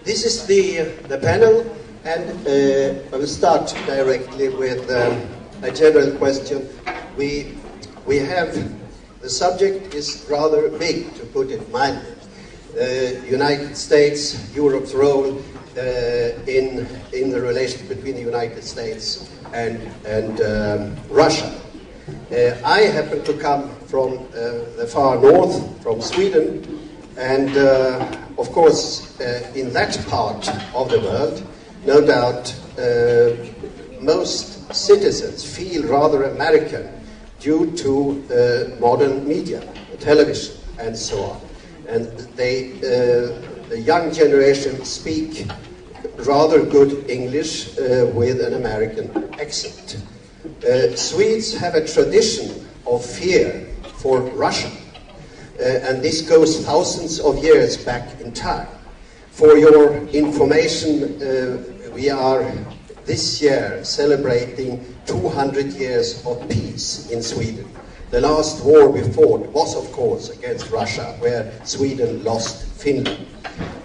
This is the panel, and I will start directly with a general question. We have, the subject is rather big, to put it mildly. United States, Europe's role in the relation between the United States and Russia. I happen to come from the far north, from Sweden, and of course in that part of the world, no doubt most citizens feel rather American due to modern media, television and so on. And the young generation speak rather good English with an American accent. Swedes have a tradition of fear for Russia, and this goes thousands of years back in time. For your information, we are this year celebrating 200 years of peace in Sweden. The last war we fought was, of course, against Russia, where Sweden lost Finland,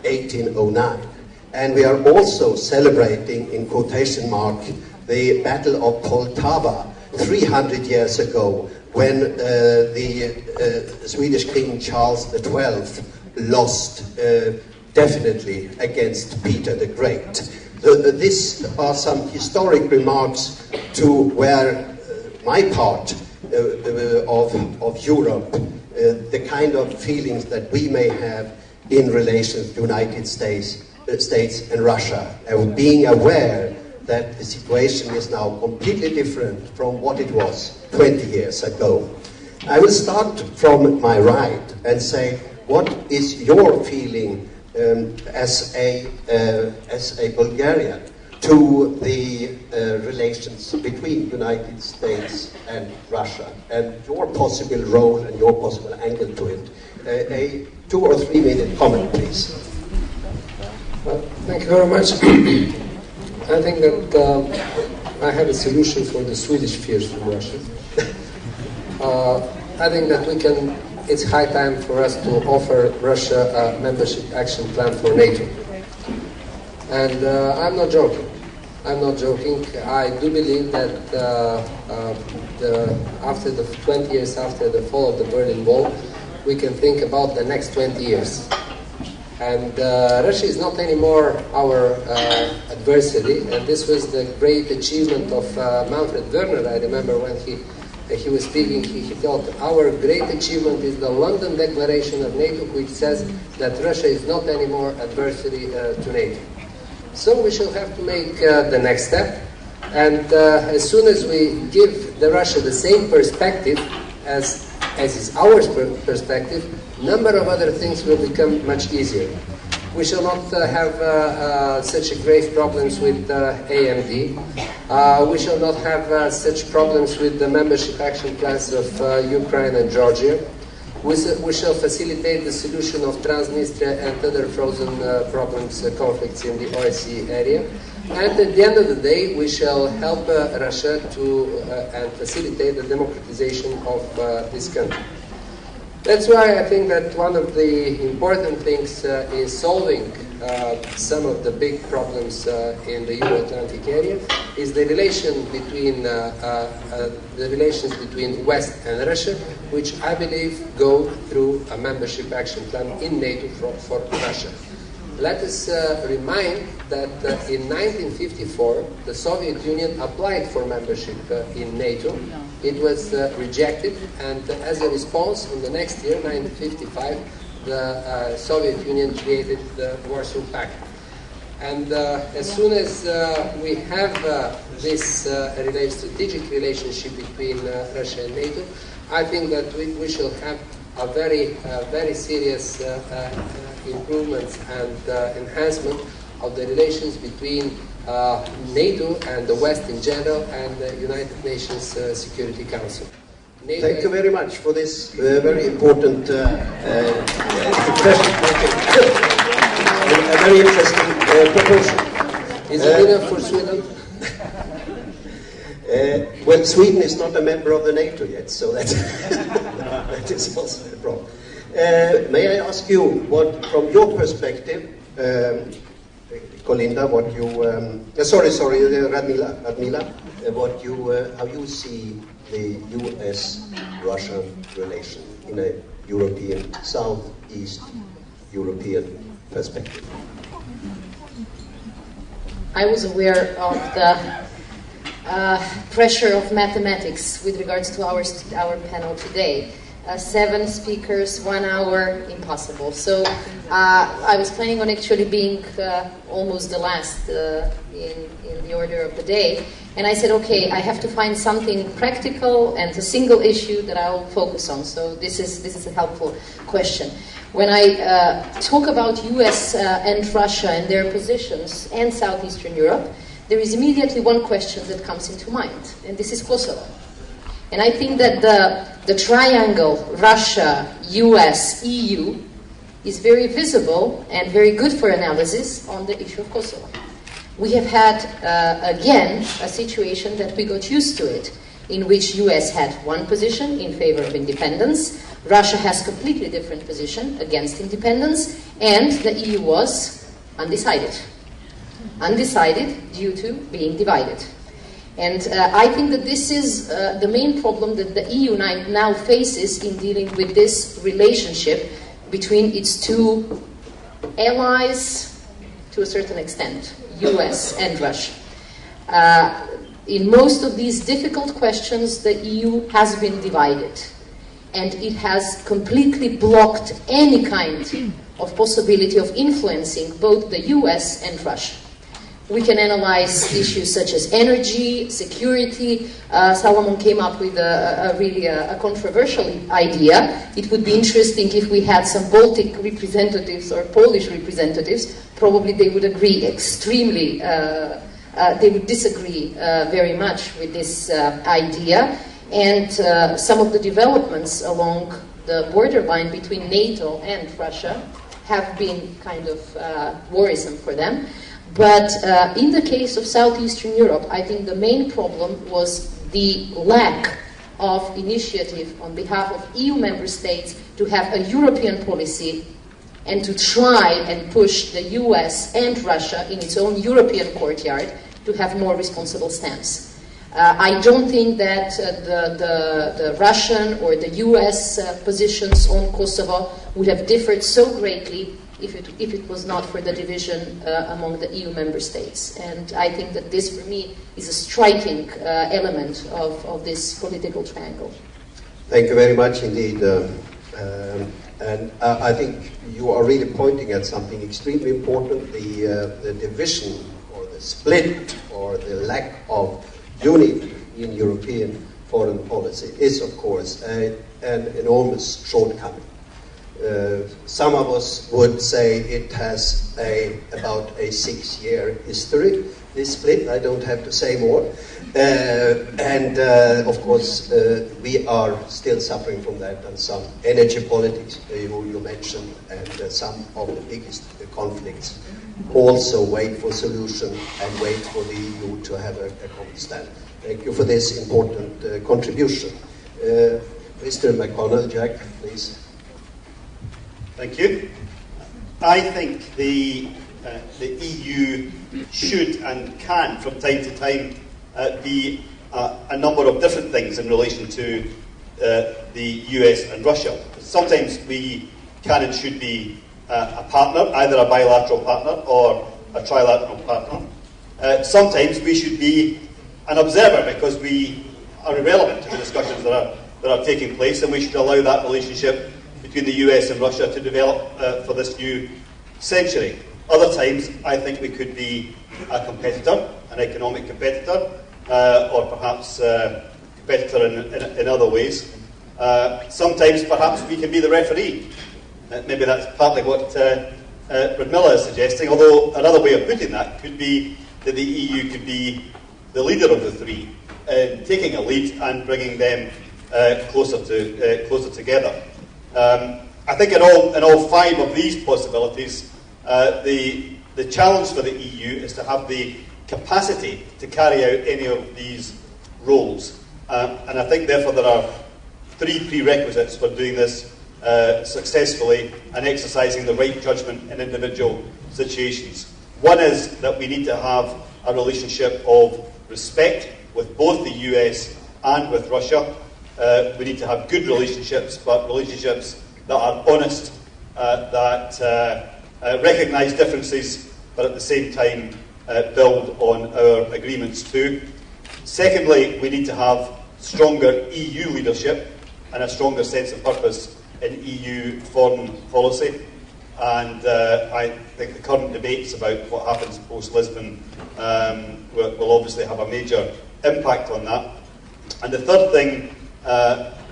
1809. And we are also celebrating, in quotation mark, the Battle of Poltava 300 years ago, when the Swedish King Charles XII lost definitely against Peter the Great. These are some historic remarks to where my part of Europe, the kind of feelings that we may have in relation to the United States and Russia, and being aware that the situation is now completely different from what it was 20 years ago. I will start from my right and say, what is your feeling as a Bulgarian to the relations between the United States and Russia, and your possible role and your possible angle to it? A 2 or 3 minute comment, please. Thank you very much. I think that I have a solution for the Swedish fears from Russia. I think that it's high time for us to offer Russia a membership action plan for NATO. And I'm not joking. I do believe that after the 20 years after the fall of the Berlin Wall, we can think about the next 20 years. And Russia is not anymore our adversary, and this was the great achievement of Manfred Werner. I remember when he was speaking, he told, our great achievement is the London Declaration of NATO, which says that Russia is not anymore adversary to NATO. So we shall have to make the next step, and as soon as we give the Russia the same perspective as is our perspective, number of other things will become much easier. We shall not have such grave problems with AMD. We shall not have such problems with the membership action plans of Ukraine and Georgia. We shall facilitate the solution of Transnistria and other frozen problems, conflicts in the OSCE area. And at the end of the day, we shall help Russia and facilitate the democratization of this country. That's why I think that one of the important things is solving some of the big problems in the Euro-Atlantic area is the relation between the relations between West and Russia, which I believe go through a membership action plan in NATO for Russia. Let us remind that in 1954 the Soviet Union applied for membership in NATO. It was rejected, and as a response, in the next year, 1955, the Soviet Union created the Warsaw Pact. And as soon as we have this strategic relationship between Russia and NATO, I think that we shall have a very serious improvements and enhancement of the relations between NATO and the West in general and the United Nations Security Council. NATO. Thank you very much for this very important question. A very interesting proposal. Is it enough for Sweden? Well, Sweden is not a member of the NATO yet, so that is also a problem. May I ask you, what, from your perspective, Kolinda, what you Radmila, how you see the U.S.-Russia relation in a European, Southeast European perspective? I was aware of the pressure of mathematics with regards to our panel today. 7 speakers, 1 hour, impossible. So I was planning on actually being almost the last in the order of the day. And I said, okay, I have to find something practical and a single issue that I'll focus on. So this is a helpful question. When I talk about US and Russia and their positions and Southeastern Europe, there is immediately one question that comes into mind, and this is Kosovo. And I think that the triangle Russia, US, EU is very visible and very good for analysis on the issue of Kosovo. We have had, again, a situation that we got used to it, in which US had one position in favor of independence, Russia has completely different position against independence, and the EU was undecided. Undecided due to being divided. And I think that this is the main problem that the EU now faces in dealing with this relationship between its two allies, to a certain extent, US and Russia. In most of these difficult questions, the EU has been divided, and it has completely blocked any kind of possibility of influencing both the US and Russia. We can analyze issues such as energy, security. Solomon came up with a really controversial idea. It would be interesting if we had some Baltic representatives or Polish representatives. Probably they would agree extremely, they would disagree very much with this idea. And some of the developments along the borderline between NATO and Russia have been kind of worrisome for them. But in the case of Southeastern Europe, I think the main problem was the lack of initiative on behalf of EU member states to have a European policy and to try and push the US and Russia in its own European courtyard to have more responsible stance. I don't think that the Russian or the US positions on Kosovo would have differed so greatly if it was not for the division among the EU member states. And I think that this, for me, is a striking element of this political triangle. Thank you very much indeed. And I think you are really pointing at something extremely important, the division or the split or the lack of unity in European foreign policy is, of course, an enormous shortcoming. Some of us would say it has about a 6-year history, this split. I don't have to say more. Of course, we are still suffering from that, and some energy politics you mentioned, and some of the biggest conflicts also wait for solution and wait for the EU to have a common stand. Thank you for this important contribution. Mr. McConnell, Jack, please. Thank you. I think the EU should and can, from time to time, be a number of different things in relation to the US and Russia. Sometimes we can and should be a partner, either a bilateral partner or a trilateral partner. Sometimes we should be an observer because we are irrelevant to the discussions that are taking place, and we should allow that relationship between the US and Russia to develop for this new century. Other times, I think we could be a competitor, an economic competitor, or perhaps a competitor in other ways. Sometimes, perhaps, we can be the referee. Maybe that's partly what Radmila is suggesting, although another way of putting that could be that the EU could be the leader of the three, taking a lead and bringing them closer together. I think in all 5 of these possibilities, the challenge for the EU is to have the capacity to carry out any of these roles. And I think, therefore, there are 3 prerequisites for doing this successfully and exercising the right judgment in individual situations. One is that we need to have a relationship of respect with both the US and with Russia. We need to have good relationships, but relationships that are honest, that recognise differences, but at the same time build on our agreements too. Secondly, we need to have stronger EU leadership and a stronger sense of purpose in EU foreign policy. And I think the current debates about what happens post-Lisbon will obviously have a major impact on that. And the third thing,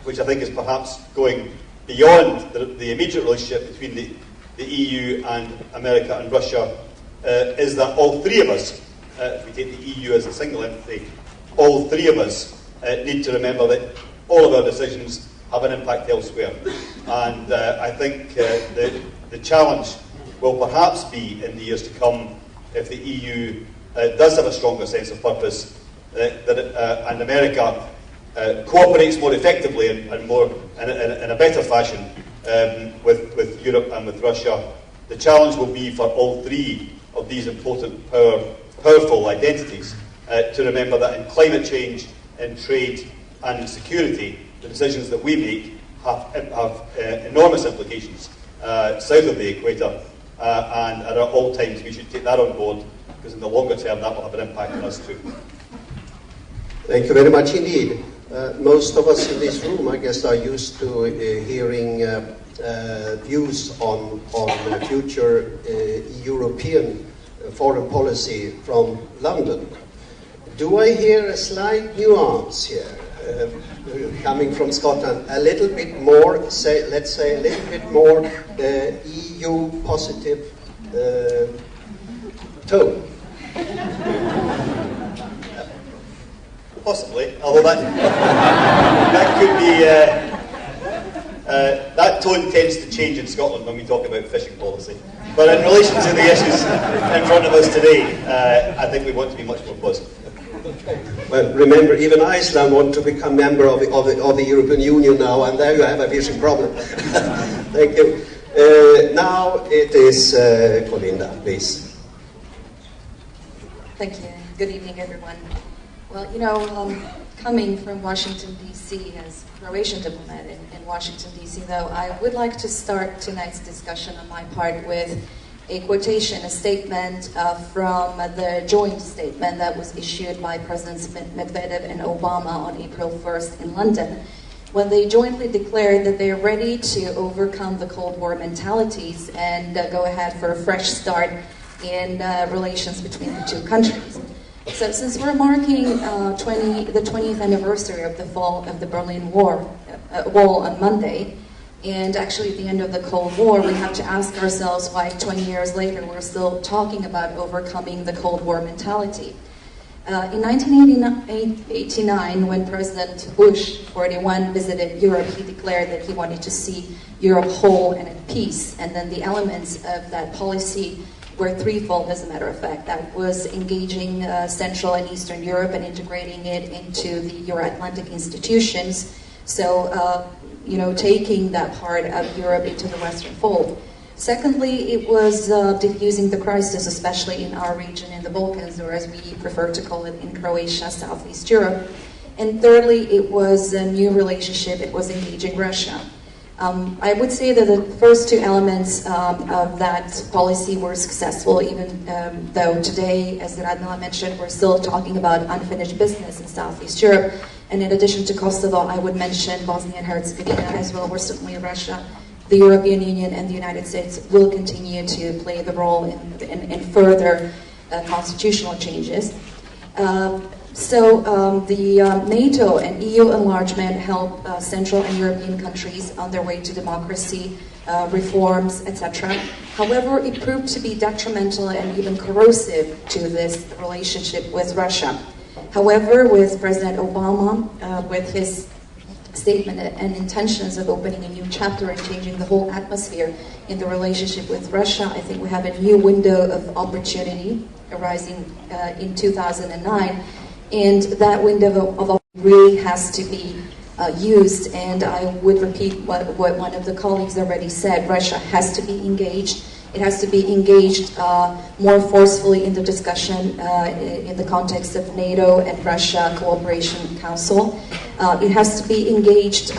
which I think is perhaps going beyond the immediate relationship between the EU and America and Russia, is that all three of us, if we take the EU as a single entity, all three of us need to remember that all of our decisions have an impact elsewhere. And I think the challenge will perhaps be in the years to come, if the EU does have a stronger sense of purpose, and America cooperates more effectively and more in a better fashion with Europe and with Russia. The challenge will be for all three of these important powerful identities to remember that in climate change, in trade and in security, the decisions that we make have enormous implications south of the equator, and at all times we should take that on board, because in the longer term that will have an impact on us too. Thank you very much indeed. Most of us in this room, I guess, are used to hearing views on future European foreign policy from London. Do I hear a slight nuance here, coming from Scotland? A little bit more, let's say a little bit more EU positive tone? Possibly, although that could be, that tone tends to change in Scotland when we talk about fishing policy. But in relation to the issues in front of us today, I think we want to be much more positive. Well, remember, even Iceland wants to become member of the European Union now, and there you have a fishing problem. Thank you. Now it is Kolinda, please. Thank you. Good evening, everyone. Well, you know, coming from Washington, D.C. as Croatian diplomat in Washington, D.C., though, I would like to start tonight's discussion on my part with a quotation, a statement from the joint statement that was issued by Presidents Medvedev and Obama on April 1st in London, when they jointly declared that they're ready to overcome the Cold War mentalities and go ahead for a fresh start in relations between the two countries. So since we're marking the 20th anniversary of the fall of the Berlin Wall on Monday, and actually at the end of the Cold War, we have to ask ourselves why 20 years later we're still talking about overcoming the Cold War mentality. In 1989, when President Bush, 41, visited Europe, he declared that he wanted to see Europe whole and at peace, and then the elements of that policy were threefold, as a matter of fact. That was engaging Central and Eastern Europe and integrating it into the Euro-Atlantic institutions. So, taking that part of Europe into the Western fold. Secondly, it was diffusing the crisis, especially in our region in the Balkans, or as we prefer to call it in Croatia, Southeast Europe. And thirdly, it was a new relationship. It was engaging Russia. I would say that the first two elements of that policy were successful, even though today, as Radmila mentioned, we're still talking about unfinished business in Southeast Europe. And in addition to Kosovo, I would mention Bosnia and Herzegovina as well, where certainly Russia, the European Union, and the United States will continue to play the role in further constitutional changes. The NATO and EU enlargement help Central and European countries on their way to democracy, reforms, etc. However, it proved to be detrimental and even corrosive to this relationship with Russia. However, with President Obama, with his statement and intentions of opening a new chapter and changing the whole atmosphere in the relationship with Russia, I think we have a new window of opportunity arising in 2009. And that window of opportunity really has to be used. And I would repeat what one of the colleagues already said. Russia has to be engaged It has to be engaged more forcefully in the discussion in the context of NATO and Russia Cooperation Council. It has to be engaged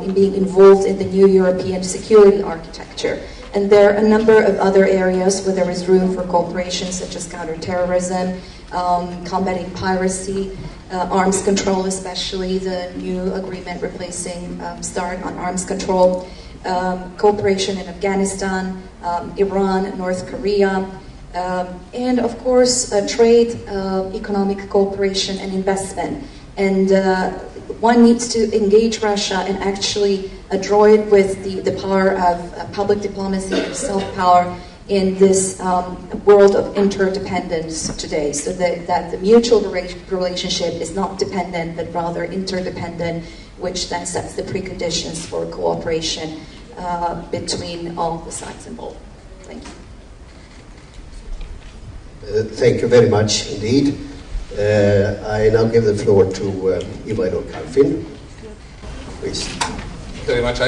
in being involved in the new European security architecture. And there are a number of other areas where there is room for cooperation, such as counterterrorism, combating piracy, arms control, especially the new agreement replacing START on arms control, cooperation in Afghanistan, Iran, North Korea, and of course trade, economic cooperation and investment. And one needs to engage Russia and actually draw it with the power of public diplomacy and soft power in this world of interdependence today, so that the mutual relationship is not dependent but rather interdependent, which then sets the preconditions for cooperation between all the sides involved. Thank you. Thank you very much indeed. I now give the floor to Ivaylo Kalfin. Please. Thank you very much. I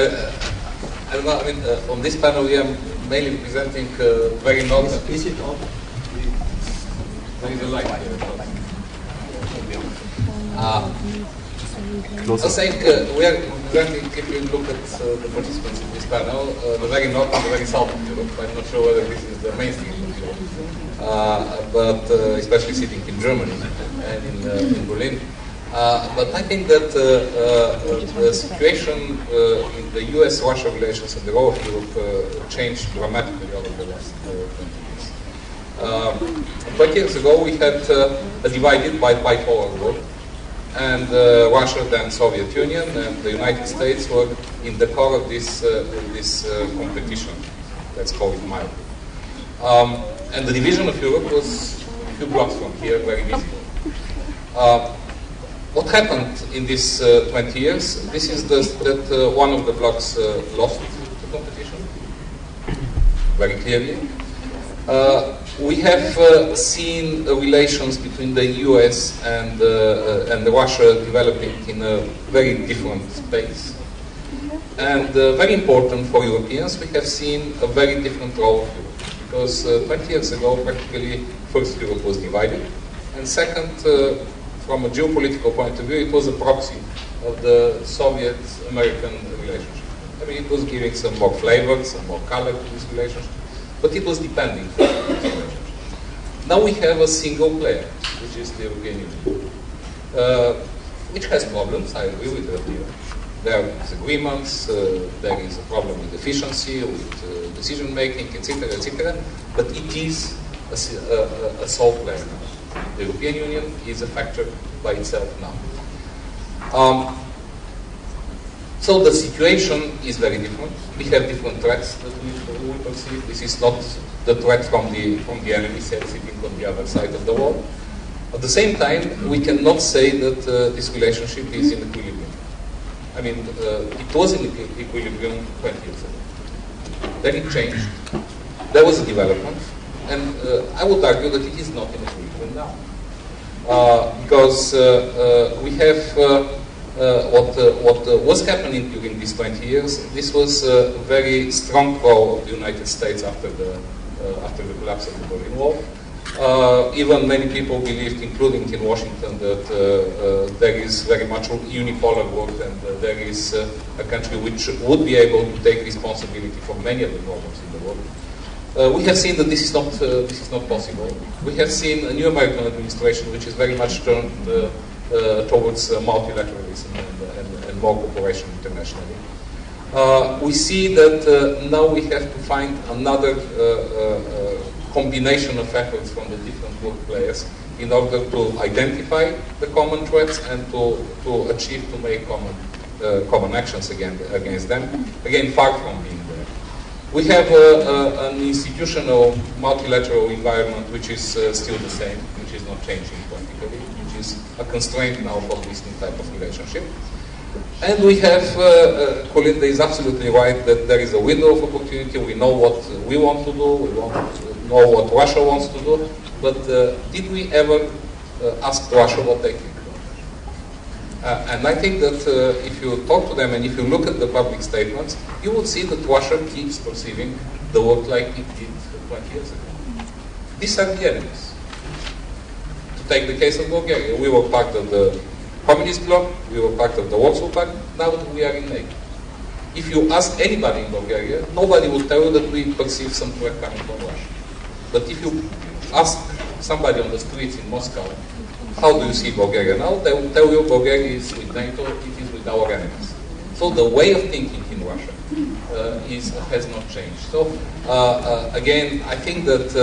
don't know, I mean, on this panel we are mainly presenting very normal. Is it on? There is a light here. I was saying we are presenting, if you look at the participants in this panel, the very north and the very south of Europe. I'm not sure whether this is the mainstream of Europe, but especially sitting in Germany and in Berlin. But I think that the situation in the US-Russia relations and the role of Europe changed dramatically over the last 20 years. 20 years ago we had a divided bipolar world, and Russia, then Soviet Union, and the United States were in the core of this competition. Let's call it mild. And the division of Europe was a few blocks from here, very visible. What happened in these 20 years? This is that one of the blocks lost the competition, very clearly. We have seen relations between the US and Russia developing in a very different space. And very important for Europeans, we have seen a very different role of Europe. Because 20 years ago, practically, first Europe was divided, and second, from a geopolitical point of view, it was a proxy of the Soviet-American relationship. I mean, it was giving some more flavor, some more color to this relationship, but it was depending on this relationship. Now we have a single player, which is the European Union, which has problems, I agree with that here. There are disagreements, there is a problem with efficiency, with decision-making, etc., but it is a sole player now. The European Union is a factor by itself now. So the situation is very different. We have different threats that we perceive. This is not the threat from the enemy sitting on the other side of the wall. At the same time, we cannot say that this relationship is in equilibrium. I mean, it was in equilibrium 20 years ago. Then it changed. There was a development. And I would argue that it is not in equilibrium now. Because we have what was happening during these 20 years. This was a very strong role of the United States after the collapse of the Berlin Wall. Even many people believed, including in Washington, that there is very much unipolar world, and there is a country which would be able to take responsibility for many of the problems in the world. We have seen that this is not possible. We have seen a new American administration which is very much turned towards multilateralism and more cooperation internationally. We see that now we have to find another combination of efforts from the different world players in order to identify the common threats and to achieve, to make common actions against them. Again, far from being there. We have an institutional multilateral environment which is still the same, which is not changing politically, which is a constraint now for this new type of relationship. And we have, Kolinda is absolutely right that there is a window of opportunity. We know what we want to do, we know what Russia wants to do, but did we ever ask Russia what they think? And I think that if you talk to them and if you look at the public statements, you will see that Russia keeps perceiving the world like it did 20 years ago. These are the enemies. To take the case of Bulgaria, we were part of the Communist bloc, we were part of the Warsaw Pact, now that we are in NATO. If you ask anybody in Bulgaria, nobody will tell you that we perceive some threat coming from Russia. But if you ask somebody on the streets in Moscow, how do you see Bulgaria now? They will tell you Bulgaria is with NATO, it is with our enemies. So the way of thinking in Russia has not changed. So again, I think that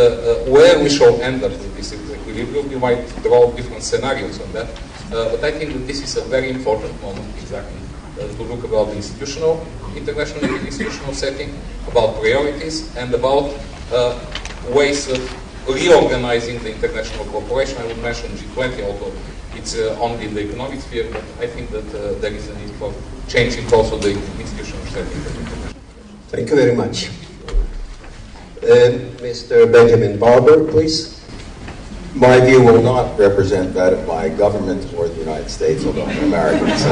where we shall end up with this equilibrium, you might draw different scenarios on that. But I think that this is a very important moment exactly to look about the international institutional setting, about priorities, and about ways of reorganizing the international cooperation. I would mention G20, although it's only in the economic sphere, but I think that there is a need for changing also the institutional setting. Thank you very much. Mr. Benjamin Barber, please. My view will not represent that of my government or the United States, although I'm American, so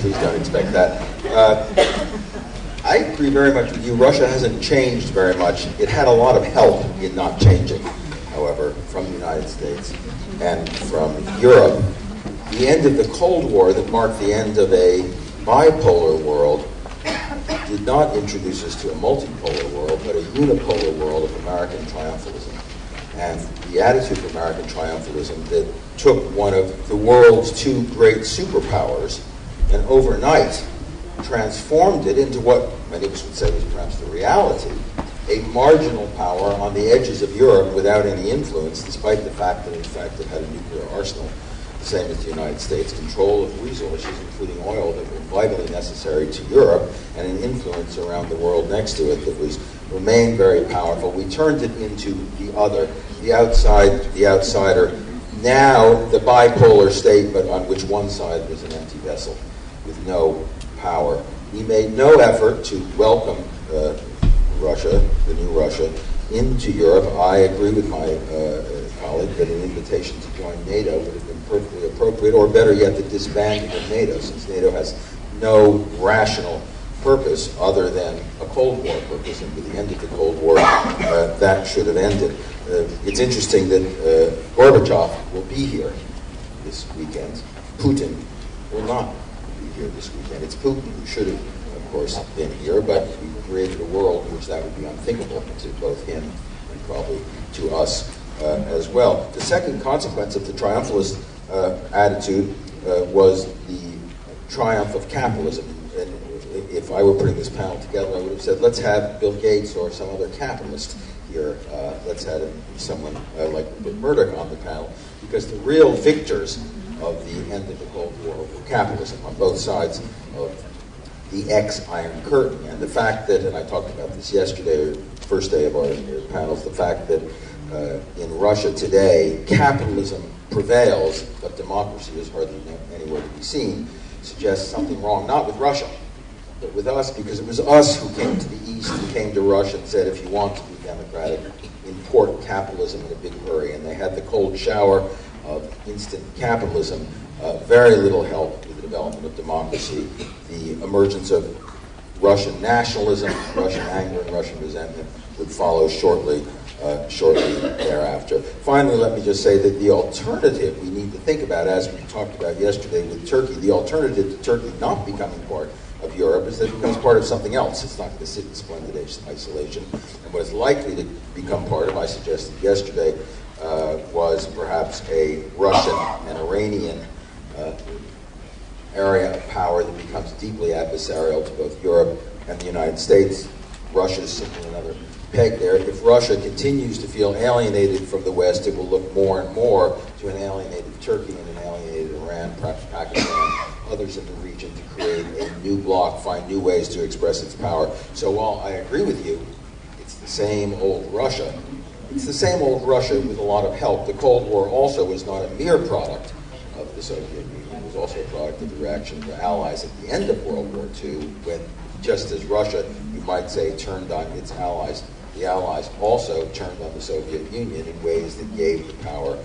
please don't expect that. I agree very much with you. Russia hasn't changed very much. It had a lot of help in not changing, however, from the United States and from Europe. The end of the Cold War that marked the end of a bipolar world did not introduce us to a multipolar world, but a unipolar world of American triumphalism. And the attitude of American triumphalism that took one of the world's two great superpowers and overnight transformed it into what many of us would say was perhaps the reality, a marginal power on the edges of Europe without any influence, despite the fact that in fact it had a nuclear arsenal, the same as the United States, control of resources, including oil, that were vitally necessary to Europe, and an influence around the world next to it that remained very powerful. We turned it into the other, the outsider, now the bipolar state, but on which one side was an empty vessel with no power. We made no effort to welcome Russia, the new Russia, into Europe. I agree with my colleague that an invitation to join NATO would have been perfectly appropriate, or better yet, the disbanding of NATO, since NATO has no rational purpose other than a Cold War purpose, and with the end of the Cold War, that should have ended. It's interesting that Gorbachev will be here this weekend. Putin will not be here this weekend. It's Putin who should have, of course, been here, but we created a world in which that would be unthinkable to both him and probably to us as well. The second consequence of the triumphalist attitude was the triumph of capitalism. And if I were putting this panel together, I would have said, let's have Bill Gates or some other capitalist here. Let's have someone like Murdoch on the panel, because the real victors of the end of the Cold War were capitalism on both sides of the ex-Iron Curtain. And the fact that, and I talked about this yesterday, or first day of our panels, the fact that in Russia today, capitalism prevails, but democracy is hardly anywhere to be seen, suggests something wrong, not with Russia, but with us, because it was us who came to the East, who came to Russia and said, if you want to be democratic, import capitalism in a big hurry. And they had the cold shower of instant capitalism, very little help with the development of democracy. The emergence of Russian nationalism, Russian anger, and Russian resentment would follow shortly thereafter. Finally, let me just say that the alternative we need to think about, as we talked about yesterday with Turkey, the alternative to Turkey not becoming part of Europe is that it becomes part of something else. It's not going to sit in splendid isolation. And what is likely to become part of, I suggested yesterday, was perhaps a Russian and Iranian area of power that becomes deeply adversarial to both Europe and the United States. Russia is simply another peg there. If Russia continues to feel alienated from the West, it will look more and more to an alienated Turkey and an alienated Iran, perhaps Pakistan, others in the region, to create a new bloc, find new ways to express its power. So while I agree with you, it's the same old Russia. It's the same old Russia with a lot of help. The Cold War also was not a mere product of the Soviet Union. It was also a product of the reaction of the Allies at the end of World War II, when, just as Russia, you might say, turned on its allies, the Allies also turned on the Soviet Union in ways that gave the power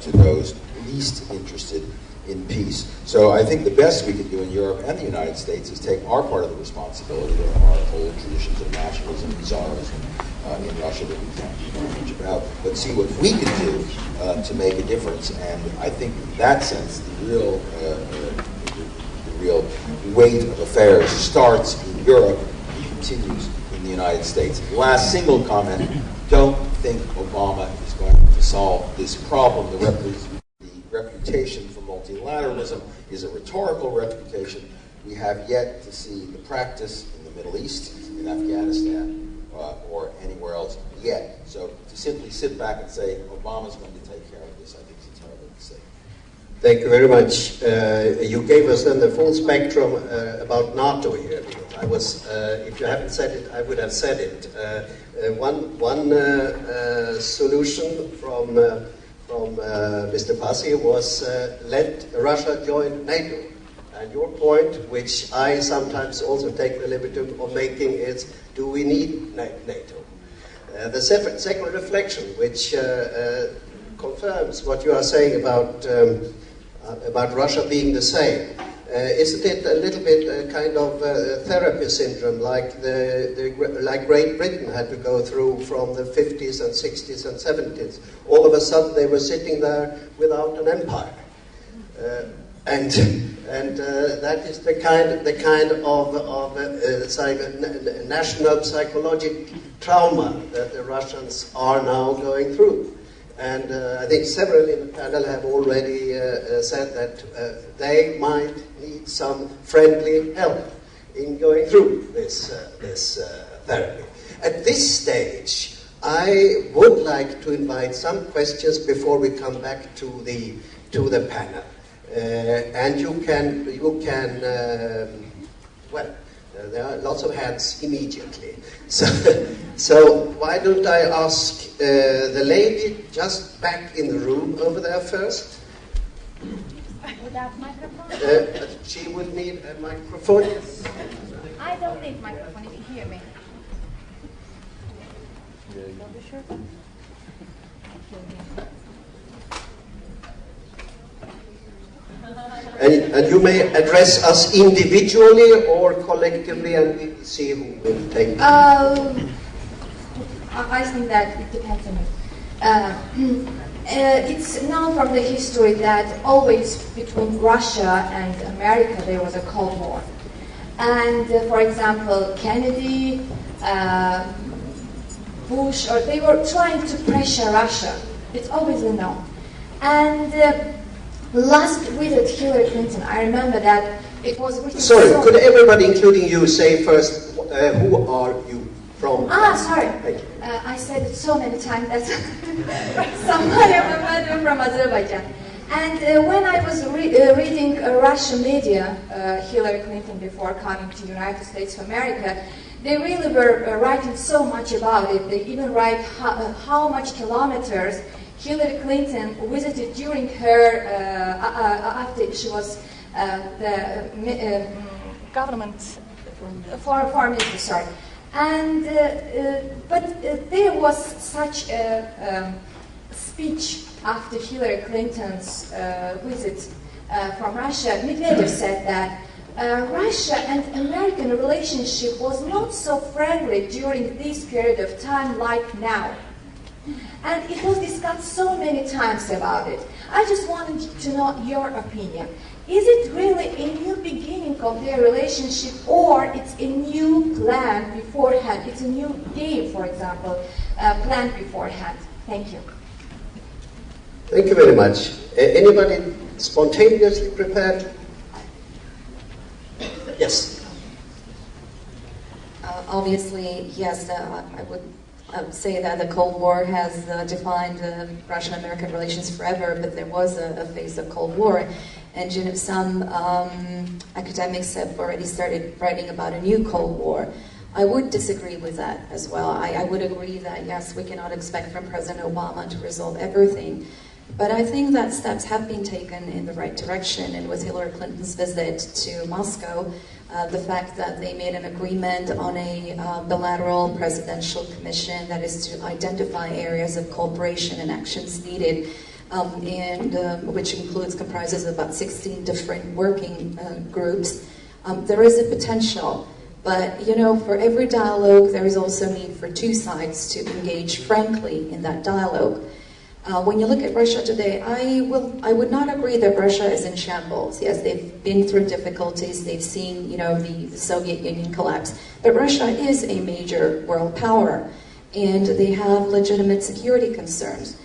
to those least interested in peace. So I think the best we can do in Europe and the United States is take our part of the responsibility. There are old traditions of nationalism and czarism in Russia that we can't do much about, but see what we can do to make a difference. And I think in that sense, the real weight of affairs starts in Europe and continues in the United States. Last single comment, don't think Obama is going to solve this problem. The reputation for multilateralism is a rhetorical reputation. We have yet to see the practice in the Middle East, in Afghanistan, or anywhere else yet. So to simply sit back and say Obama's going to take care of this, I think is a terrible mistake. Thank you very much. You gave us then the full spectrum about NATO here. I was, if you haven't said it, I would have said it. One solution from Mr. Passy was let Russia join NATO. And your point, which I sometimes also take the liberty of making, is: do we need NATO? The second reflection, which confirms what you are saying about Russia being the same. Isn't it a little bit kind of therapy syndrome, like like Great Britain had to go through from the 50s and 60s and 70s? All of a sudden, they were sitting there without an empire, and that is the kind of national psychological trauma that the Russians are now going through. And I think several in the panel have already said that they might need some friendly help in going through this therapy. At this stage, I would like to invite some questions before we come back to the panel. And you can there are lots of hands immediately. So why don't I ask the lady just back in the room over there first? Without microphone? She would need a microphone. I don't need microphone if you hear me. And you may address us individually or collectively, and we will see who will take. I think that it depends on you. It's known from the history that always between Russia and America there was a Cold War. And for example, Kennedy, Bush, or they were trying to pressure Russia. It's always been known. And last visit Hillary Clinton, I remember that it was written. Sorry, could everybody, including you, say first who are you from? Sorry. I said it so many times that somebody remembered from Azerbaijan. And when I was reading Russian media, Hillary Clinton before coming to the United States of America, they really were writing so much about it. They even write how much kilometers Hillary Clinton visited during her, after she was the government foreign minister, sorry. And, but there was such a speech after Hillary Clinton's visit from Russia. Medvedev said that Russia and American relationship was not so friendly during this period of time like now. And it was discussed so many times about it. I just wanted to know your opinion. Is it really a new beginning of their relationship, or it's a new plan beforehand? It's a new game, for example, planned beforehand. Thank you. Thank you very much. Anybody spontaneously prepared? Yes. Obviously, yes, I would say that the Cold War has defined Russian-American relations forever, but there was a phase of Cold War. And some academics have already started writing about a new Cold War. I would disagree with that as well. I would agree that, yes, we cannot expect from President Obama to resolve everything. But I think that steps have been taken in the right direction. And with Hillary Clinton's visit to Moscow, the fact that they made an agreement on a bilateral presidential commission that is to identify areas of cooperation and actions needed which comprises about 16 different working groups. There is a potential, but for every dialogue, there is also need for two sides to engage frankly in that dialogue. When you look at Russia today, I would not agree that Russia is in shambles. Yes, they've been through difficulties. They've seen, the Soviet Union collapse. But Russia is a major world power, and they have legitimate security concerns.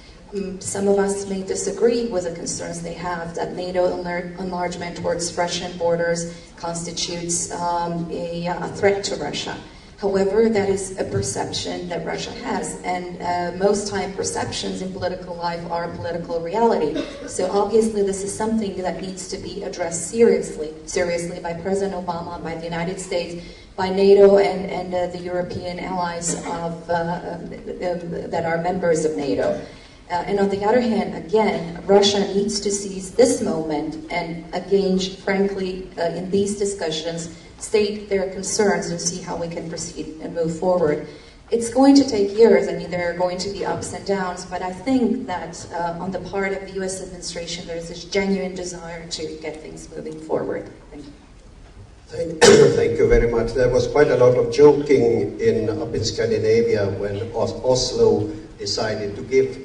Some of us may disagree with the concerns they have that NATO enlargement towards Russian borders constitutes a threat to Russia. However, that is a perception that Russia has, and most time perceptions in political life are political reality. So obviously this is something that needs to be addressed seriously by President Obama, by the United States, by NATO and the European allies that are members of NATO. And on the other hand, again, Russia needs to seize this moment and engage frankly in these discussions, state their concerns, and see how we can proceed and move forward. It's going to take years. I mean, there are going to be ups and downs, but I think that on the part of the U.S. administration, there's this genuine desire to get things moving forward. Thank you. Thank you very much. There was quite a lot of joking up in Scandinavia when Oslo decided to give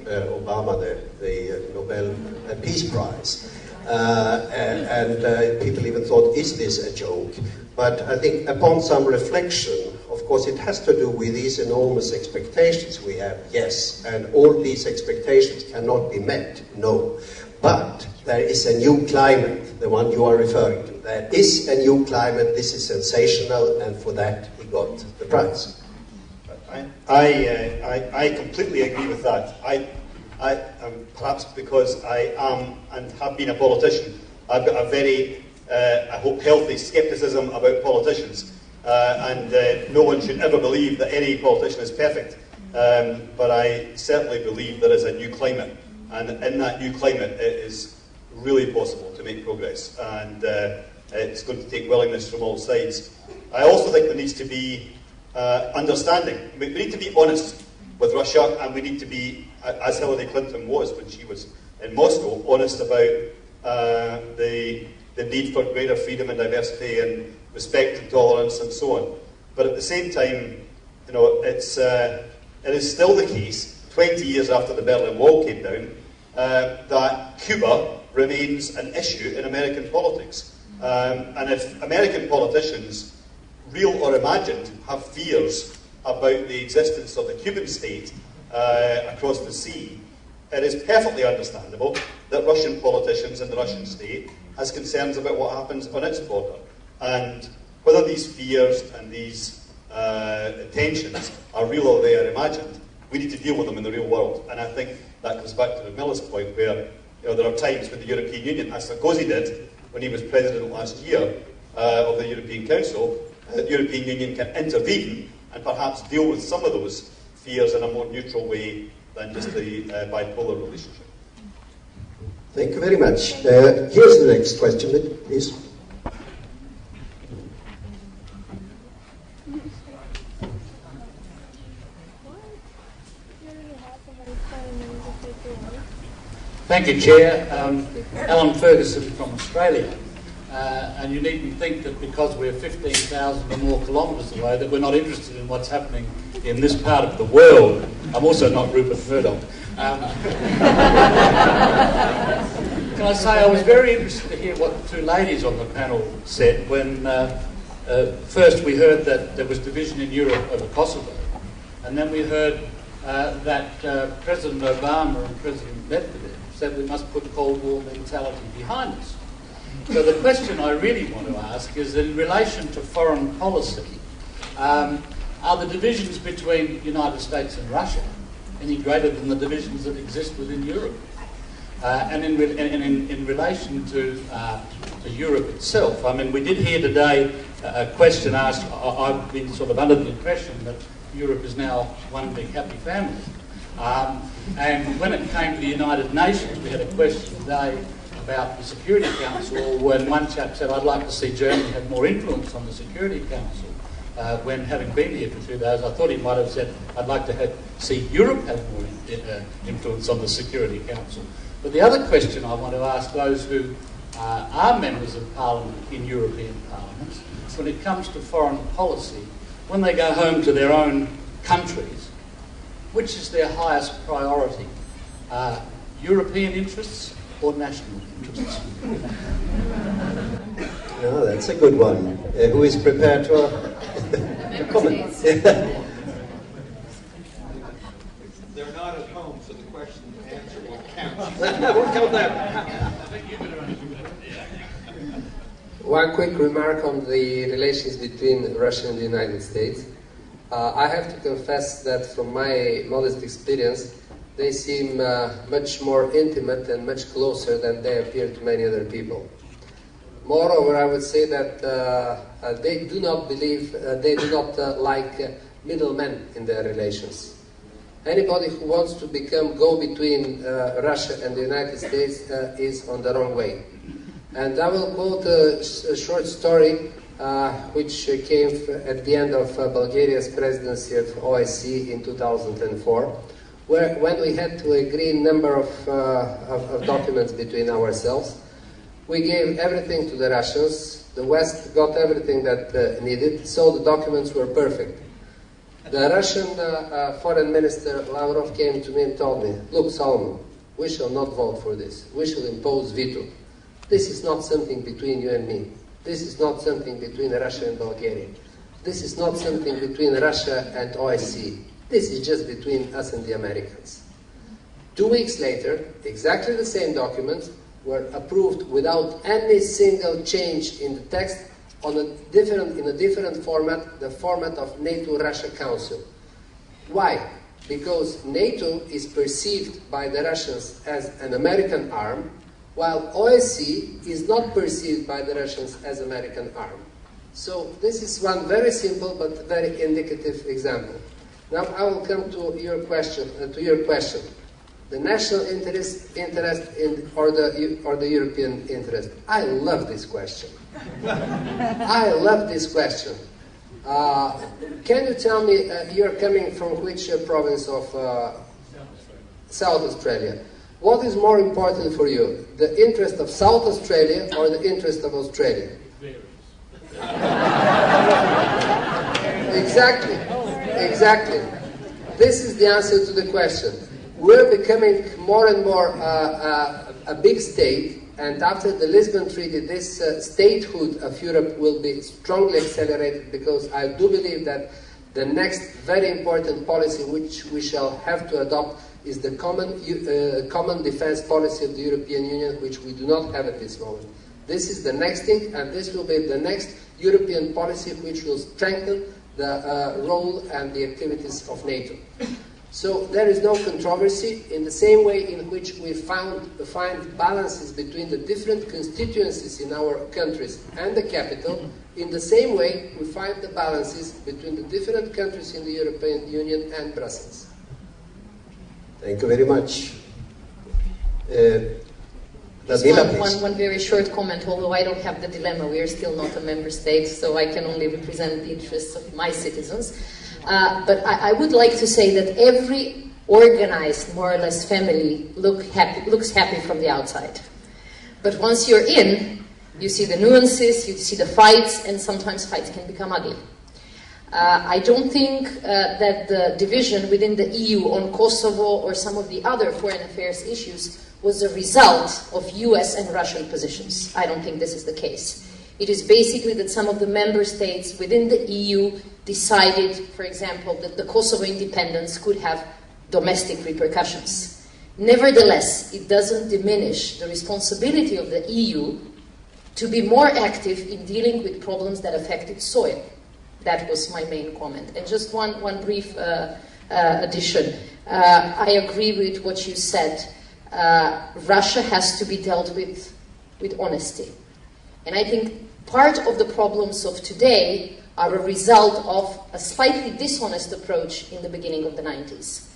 Obama the Nobel Peace Prize. And people even thought, is this a joke? But I think upon some reflection, of course, it has to do with these enormous expectations we have, yes, and all these expectations cannot be met, no. But there is a new climate, the one you are referring to. There is a new climate, this is sensational, and for that he got the prize. I completely agree with that. Perhaps because I am and have been a politician, I've got a very, I hope, healthy scepticism about politicians. And no one should ever believe that any politician is perfect. But I certainly believe there is a new climate. And in that new climate, it is really possible to make progress. And it's going to take willingness from all sides. I also think there needs to be understanding. We need to be honest with Russia, and we need to be, as Hillary Clinton was when she was in Moscow, honest about the need for greater freedom and diversity and respect and tolerance and so on. But at the same time, it is still the case, 20 years after the Berlin Wall came down, that Cuba remains an issue in American politics. And if American politicians, real or imagined, have fears about the existence of the Cuban state across the sea, it is perfectly understandable that Russian politicians and the Russian state has concerns about what happens on its border. And whether these fears and these tensions are real or they are imagined, we need to deal with them in the real world. And I think that comes back to Radmila's point, where there are times when the European Union, as Sarkozy did when he was president last year of the European Council, the European Union can intervene and perhaps deal with some of those fears in a more neutral way than just the bipolar relationship. Thank you very much. Here's the next question, please. Thank you, Chair. Alan Ferguson from Australia. And you needn't think that because we're 15,000 or more kilometres away that we're not interested in what's happening in this part of the world. I'm also not Rupert Murdoch. Can I say I was very interested to hear what the two ladies on the panel said when first we heard that there was division in Europe over Kosovo, and then we heard that President Obama and President Medvedev said we must put Cold War mentality behind us. So the question I really want to ask is, in relation to foreign policy, are the divisions between the United States and Russia any greater than the divisions that exist within Europe? And in relation to Europe itself, I mean, we did hear today a question asked. I've been sort of under the impression that Europe is now one big happy family. And when it came to the United Nations, we had a question today about the Security Council, when one chap said, I'd like to see Germany have more influence on the Security Council. When, having been here for 2 days, I thought he might have said, I'd like to see Europe have more influence on the Security Council. But the other question I want to ask those who are members of Parliament in European parliaments, when it comes to foreign policy, when they go home to their own countries, which is their highest priority? European interests or national interests? No, that's a good one. Who is prepared to comment? They're not at home, so the question and answer won't count. Won't count that. One quick remark on the relations between Russia and the United States. I have to confess that from my modest experience, they seem much more intimate and much closer than they appear to many other people. Moreover, I would say that they do not like middlemen in their relations. Anybody who wants to go between Russia and the United States is on the wrong way. And I will quote a short story which came at the end of Bulgaria's presidency of OSCE in 2004, when we had to agree a number of documents between ourselves. We gave everything to the Russians. The West got everything that needed, so the documents were perfect. The Russian foreign minister Lavrov came to me and told me, "Look, Solomon, we shall not vote for this. We shall impose veto. This is not something between you and me. This is not something between Russia and Bulgaria. This is not something between Russia and OSCE. This is just between us and the Americans." 2 weeks later, exactly the same documents were approved without any single change in the text in a different format, the format of NATO-Russia Council. Why? Because NATO is perceived by the Russians as an American arm, while OSCE is not perceived by the Russians as American arm. So this is one very simple but very indicative example. Now I will come to your question. The national interest or the European interest. I love this question. I love this question. Can you tell me, you're coming from which province of South Australia? What is more important for you, the interest of South Australia or the interest of Australia? Exactly. This is the answer to the question. We're becoming more and more a big state, and after the Lisbon Treaty, this statehood of Europe will be strongly accelerated, because I do believe that the next very important policy which we shall have to adopt is the common defense policy of the European Union, which we do not have at this moment. This is the next thing, and this will be the next European policy which will strengthen the role and the activities of NATO. So there is no controversy. In the same way in which we find balances between the different constituencies in our countries and the capital, in the same way we find the balances between the different countries in the European Union and Brussels. Thank you very much. One very short comment, although I don't have the dilemma. We are still not a member state, so I can only represent the interests of my citizens. But I would like to say that every organized, more or less, family looks happy from the outside. But once you're in, you see the nuances, you see the fights, and sometimes fights can become ugly. I don't think that the division within the EU on Kosovo or some of the other foreign affairs issues was a result of US and Russian positions. I don't think this is the case. It is basically that some of the member states within the EU decided, for example, that the Kosovo independence could have domestic repercussions. Nevertheless, it doesn't diminish the responsibility of the EU to be more active in dealing with problems that affect its soil. That was my main comment. And just one brief addition. I agree with what you said. Russia has to be dealt with honesty. And I think part of the problems of today are a result of a slightly dishonest approach in the beginning of the 90s.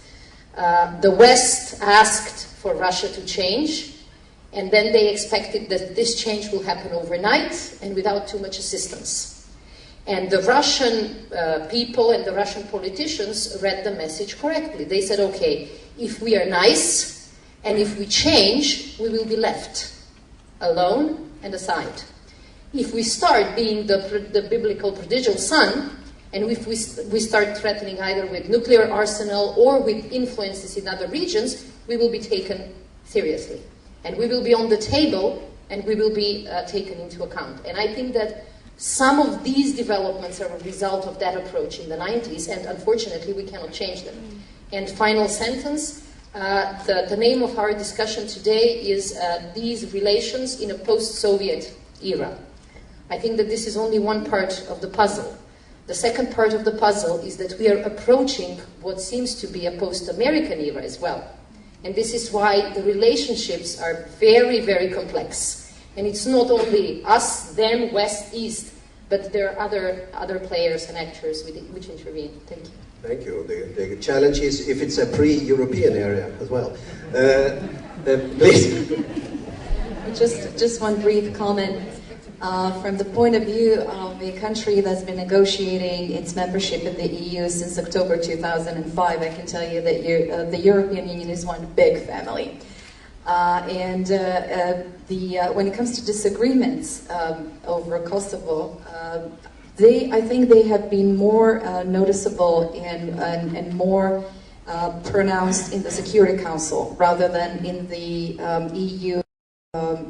The West asked for Russia to change, and then they expected that this change will happen overnight and without too much assistance. And the Russian people and the Russian politicians read the message correctly. They said, okay, if we are nice And if we change, we will be left alone and aside. If we start being the biblical prodigal son, and if we start threatening either with nuclear arsenal or with influences in other regions, we will be taken seriously. And we will be on the table, and we will be taken into account. And I think that some of these developments are a result of that approach in the 90s, and unfortunately we cannot change them. And final sentence, the name of our discussion today is these relations in a post-Soviet era. I think that this is only one part of the puzzle. The second part of the puzzle is that we are approaching what seems to be a post-American era as well. And this is why the relationships are very, very complex. And it's not only us, them, West, East, but there are other players and actors which intervene. Thank you. Thank you. The challenge is if it's a pre-European area as well. Please. Just one brief comment. From the point of view of a country that's been negotiating its membership in the EU since October 2005, I can tell you that the European Union is one big family. When it comes to disagreements over Kosovo, I think they have been more noticeable and more pronounced in the Security Council rather than in the EU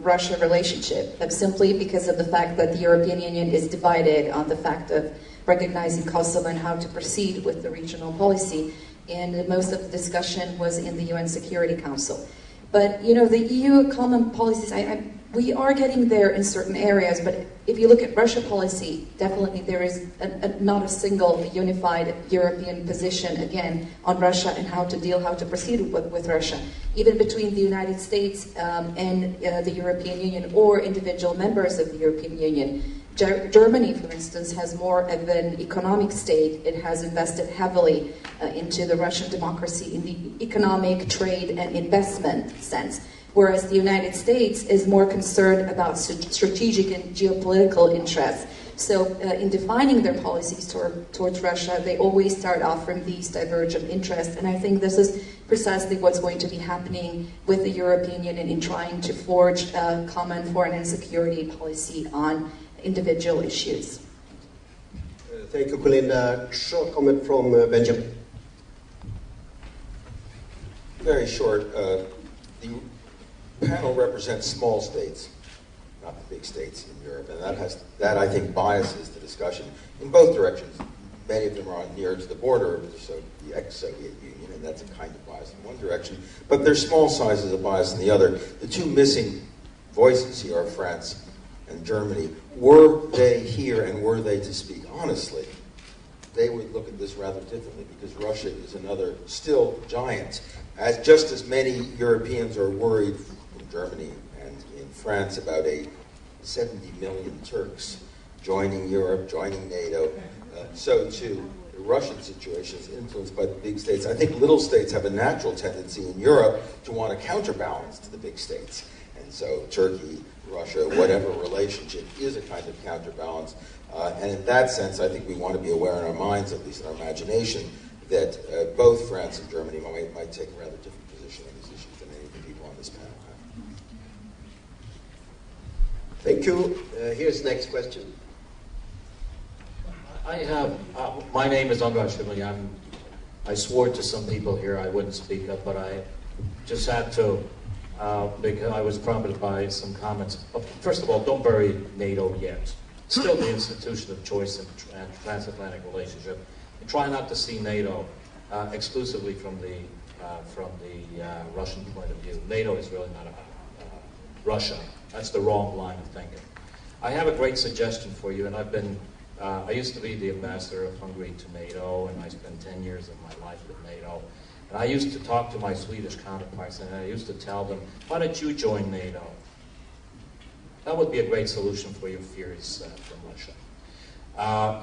Russia relationship, simply because of the fact that the European Union is divided on the fact of recognizing Kosovo and how to proceed with the regional policy, and most of the discussion was in the UN Security Council. But, you know, the EU common policies, we are getting there in certain areas, but if you look at Russia policy, definitely there is not a single unified European position, again, on Russia and how to proceed with Russia. Even between the United States and the European Union or individual members of the European Union. Germany, for instance, has more of an economic state. It has invested heavily into the Russian democracy in the economic, trade, and investment sense. Whereas the United States is more concerned about strategic and geopolitical interests. So in defining their policies towards Russia, they always start off from these divergent interests. And I think this is precisely what's going to be happening with the European Union in trying to forge a common foreign and security policy on individual issues. Thank you, Kolinda. Short comment from Benjamin. Very short. The panel represents small states, not the big states in Europe, and that I think biases the discussion in both directions. Many of them are near to the border of the ex-Soviet Union, and that's a kind of bias in one direction, but their small size is a bias in the other. The two missing voices here are France and Germany. Were they here and were they to speak honestly, they would look at this rather differently, because Russia is another still giant. Just as many Europeans are worried in Germany and in France about 70 million Turks joining Europe, joining NATO, so too the Russian situation is influenced by the big states. I think little states have a natural tendency in Europe to want a counterbalance to the big states. And so Turkey, Russia, whatever relationship is a kind of counterbalance. And in that sense, I think we want to be aware in our minds, at least in our imagination, that both France and Germany might take a rather different position on these issues than any of the people on this panel have. Thank you. Here's the next question. I have, my name is Andrei Shively. I swore to some people here I wouldn't speak up, but I just had to, because I was prompted by some comments. First of all, don't bury NATO yet. Still the institution of choice in transatlantic relationship. And try not to see NATO exclusively from the Russian point of view. NATO is really not about Russia. That's the wrong line of thinking. I have a great suggestion for you, and I used to be the ambassador of Hungary to NATO, and I spent 10 years of my life with NATO. And I used to talk to my Swedish counterparts, and I used to tell them, why don't you join NATO? That would be a great solution for your fears from Russia.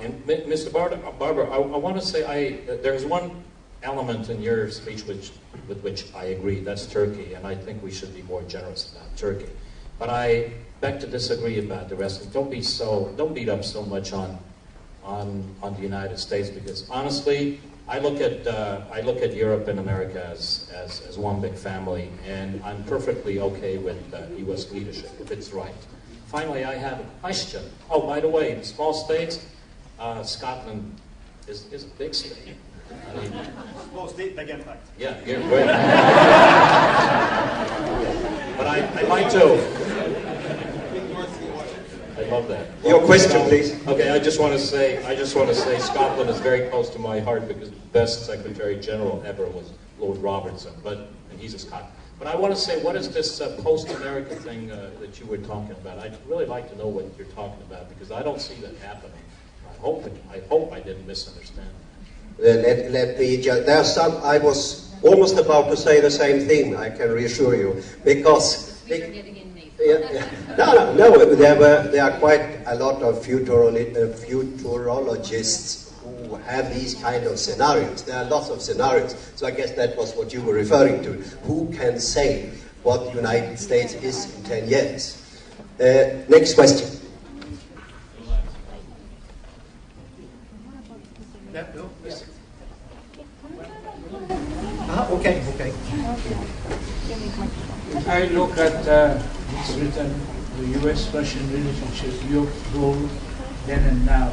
And Mr. Barber, I want to say there's one element in your speech with which I agree. That's Turkey, and I think we should be more generous about Turkey. But I beg to disagree about the rest. Don't beat up so much on the United States, because honestly, I look at Europe and America as one big family, and I'm perfectly okay with U.S. leadership if it's right. Finally, I have a question. Oh, by the way, small states, Scotland is a big state. I mean, Small state, big impact. yeah, you're right. But I'd like to. I love that. Your question, please. Okay, I just want to say Scotland is very close to my heart because the best Secretary General ever was Lord Robertson, and he's a Scot. But I want to say, what is this post-America thing that you were talking about? I'd really like to know what you're talking about because I don't see that happening. I hope I didn't misunderstand. Let me just, there's some, I was almost about to say the same thing, I can reassure you, because... We are getting in late. No, there are quite a lot of futurologists who have these kind of scenarios. There are lots of scenarios, so I guess that was what you were referring to. Who can say what the United States is in 10 years? Next question. No? Okay. I look at it's written the U.S.-Russian relationship, Europe's role then and now.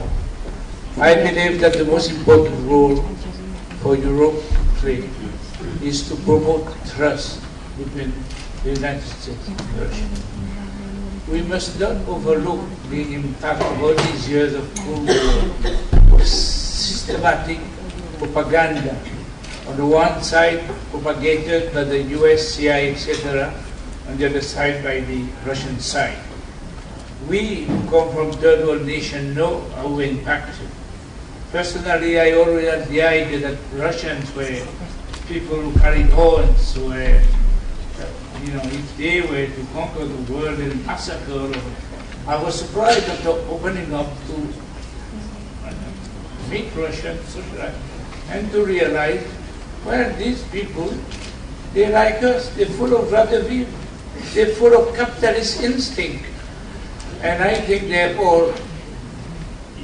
I believe that the most important role for Europe to play is to promote trust between the United States and Russia. We must not overlook the impact of all these years of Cold War, of systematic propaganda. On the one side, propagated by the US, CIA, etc., on the other side by the Russian side. We who come from third world nation know how we impacted. Personally, I always had the idea that Russians were people who carried horns, were, if they were to conquer the world and massacre. I was surprised after opening up to meet Russians and to realize, well, these people, they like us, they're full of radavie, they're full of capitalist instinct. And I think therefore,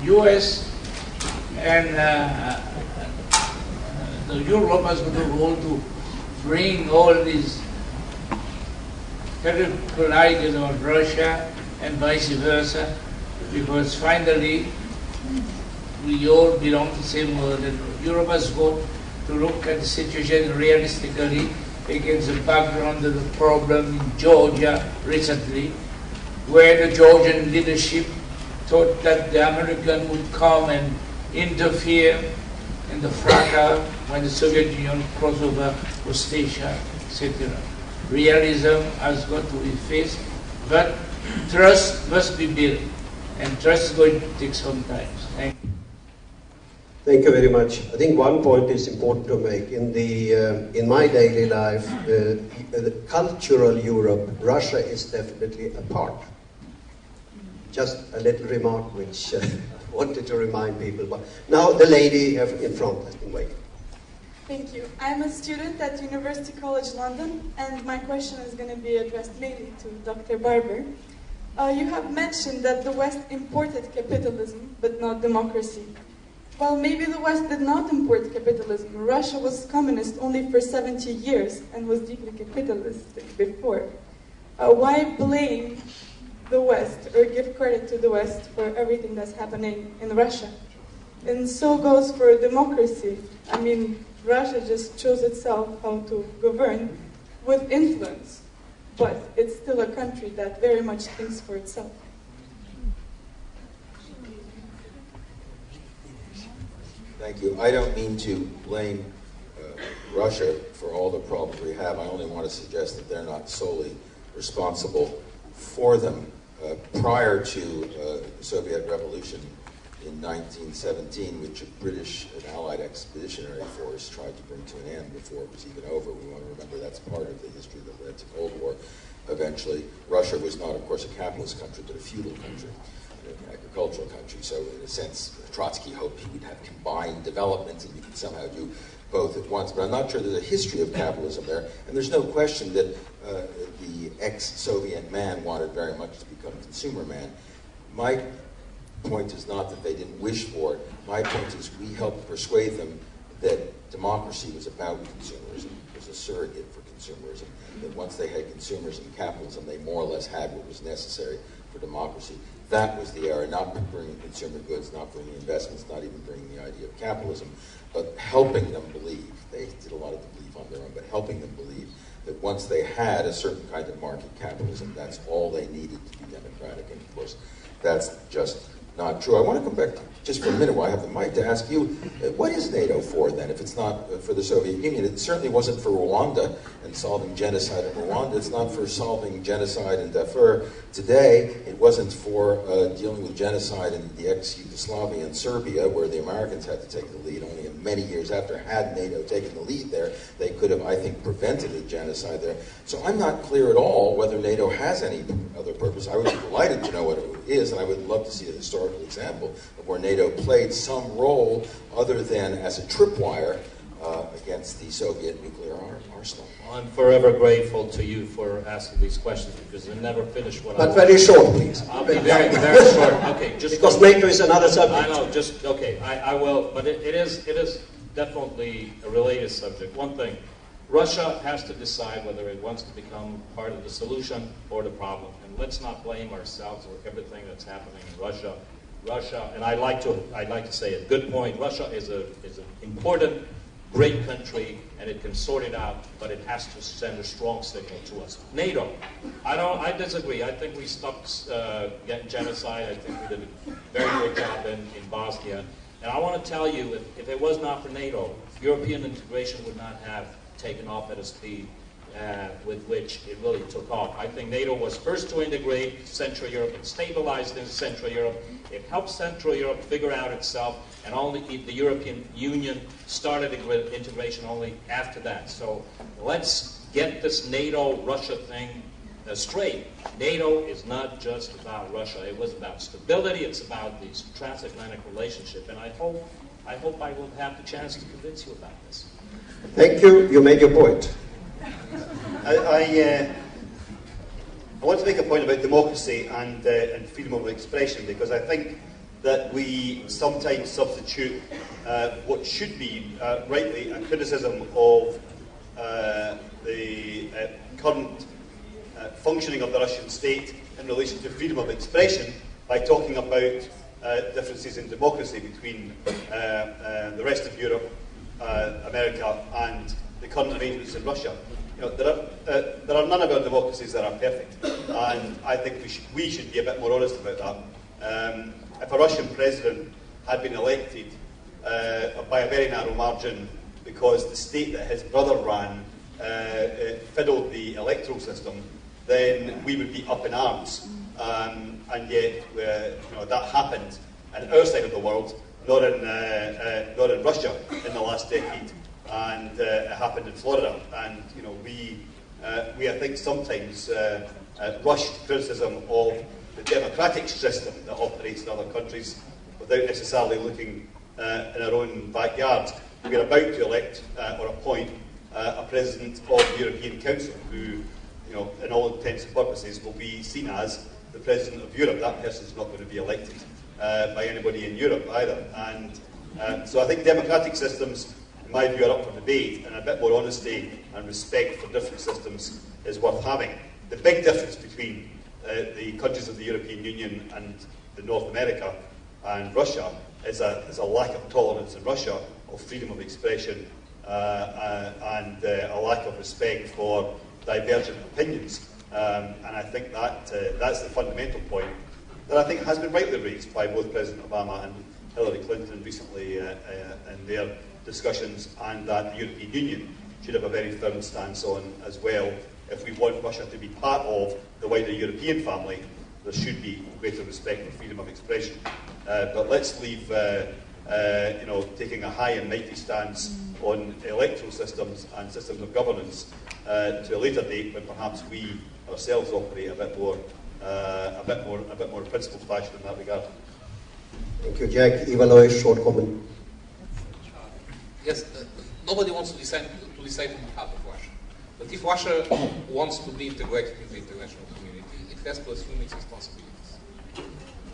US and Europe has got a role to bring all these terrible ideas about Russia and vice versa, because finally, we all belong to the same world, and Europe has got to look at the situation realistically against the background of the problem in Georgia recently, where the Georgian leadership thought that the American would come and interfere in the fracas when the Soviet Union crossed over Ossetia, etc. Realism has got to be faced, but trust must be built, and trust is going to take some time. Thank you. Thank you very much. I think one point is important to make. In my daily life, the cultural Europe, Russia is definitely a part. Just a little remark which I wanted to remind people about. Now the lady in front has been waiting. Thank you. I'm a student at University College London, and my question is going to be addressed mainly to Dr. Barber. You have mentioned that the West imported capitalism, but not democracy. Well, maybe the West did not import capitalism. Russia was communist only for 70 years and was deeply capitalistic before. Why blame the West or give credit to the West for everything that's happening in Russia? And so goes for democracy. I mean, Russia just chose itself how to govern with influence, but it's still a country that very much thinks for itself. Thank you. I don't mean to blame Russia for all the problems we have. I only want to suggest that they're not solely responsible for them. Prior to the Soviet Revolution in 1917, which a British and Allied expeditionary force tried to bring to an end before it was even over. We want to remember that's part of the history that led to Cold War. Eventually, Russia was not, of course, a capitalist country, but a feudal country, an agricultural country. So, in a sense, Trotsky hoped he would have combined development and you could somehow do both at once. But I'm not sure there's a history of capitalism there. And there's no question that the ex-Soviet man wanted very much to become a consumer man. My point is not that they didn't wish for it. My point is we helped persuade them that democracy was about consumerism, was a surrogate for consumerism, that once they had consumers and capitalism, they more or less had what was necessary for democracy. That was the era, not bringing consumer goods, not bringing investments, not even bringing the idea of capitalism, but helping them believe. They did a lot of the belief on their own, but helping them believe that once they had a certain kind of market capitalism, that's all they needed to be democratic. And of course, that's just not true. I want to come back just for a minute while I have the mic to ask you, what is NATO for then, if it's not for the Soviet Union? It certainly wasn't for Rwanda and solving genocide in Rwanda. It's not for solving genocide in Darfur today. It wasn't for dealing with genocide in the ex-Yugoslavia and Serbia, where the Americans had to take the lead only many years after. Had NATO taken the lead there, they could have, I think, prevented a genocide there. So I'm not clear at all whether NATO has any other purpose. I would be delighted to know what it is, and I would love to see a historical example of where NATO played some role other than as a tripwire against the Soviet nuclear arsenal. I'm forever grateful to you for asking these questions, because they never finish what But very short, please. I'll be very, very short. Okay, just because NATO is another subject. I know, just, okay, I will, but it is definitely a related subject. One thing, Russia has to decide whether it wants to become part of the solution or the problem. And let's not blame ourselves for everything that's happening in Russia. Russia, and I'd like to say a good point, Russia is an important, great country, and it can sort it out, but it has to send a strong signal to us. NATO, I disagree. I think we stopped genocide. I think we did a very good job in Bosnia. And I want to tell you, if it was not for NATO, European integration would not have taken off at a speed with which it really took off. I think NATO was first to integrate Central Europe and stabilized in Central Europe. It helped Central Europe figure out itself, and only the European Union started integration only after that. So let's get this NATO-Russia thing straight. NATO is not just about Russia. It was about stability. It's about the transatlantic relationship, and I hope I will have the chance to convince you about this. Thank you. You made your point. I want to make a point about democracy and freedom of expression, because I think that we sometimes substitute what should be, rightly, a criticism of the current functioning of the Russian state in relation to freedom of expression by talking about differences in democracy between the rest of Europe, America, and the current arrangements in Russia. You know, there are none of our democracies that are perfect, and I think we should be a bit more honest about that. If a Russian president had been elected by a very narrow margin because the state that his brother ran fiddled the electoral system, then we would be up in arms. And yet, that happened on our side of the world, not in Russia in the last decade. And it happened in Florida. And we I think sometimes rush criticism of the democratic system that operates in other countries without necessarily looking in our own backyard. We're about to elect or appoint a president of the European Council who, in all intents and purposes, will be seen as the president of Europe. That person's not going to be elected by anybody in Europe either. And so I think democratic systems, in my view, are up for debate, and a bit more honesty and respect for different systems is worth having. The big difference between the countries of the European Union and the North America and Russia is a lack of tolerance in Russia of freedom of expression and a lack of respect for divergent opinions. And I think that's the fundamental point that I think has been rightly raised by both President Obama and Hillary Clinton recently in their discussions, and that the European Union should have a very firm stance on as well. If we want Russia to be part of the wider European family, there should be greater respect for freedom of expression. But let's leave taking a high and mighty stance on electoral systems and systems of governance to a later date, when perhaps we ourselves operate a bit more principled fashion in that regard. Thank you, Jack. Ivaylo, short comment. Yes, nobody wants to decide on behalf of Russia. But if Russia wants to be integrated in the international community, it has to assume its responsibilities.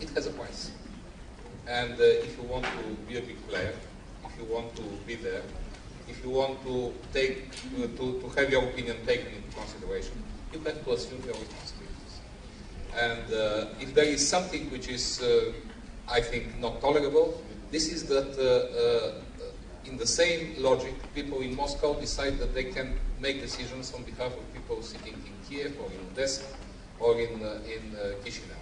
It has a price. And if you want to be a big player, if if you want to be there, if you want to take to have your opinion taken into consideration, you have to assume your responsibilities. And if there is something which is, I think, not tolerable, this is that in the same logic, people in Moscow decide that they can make decisions on behalf of people sitting in Kiev or in Odessa or in Chisinau.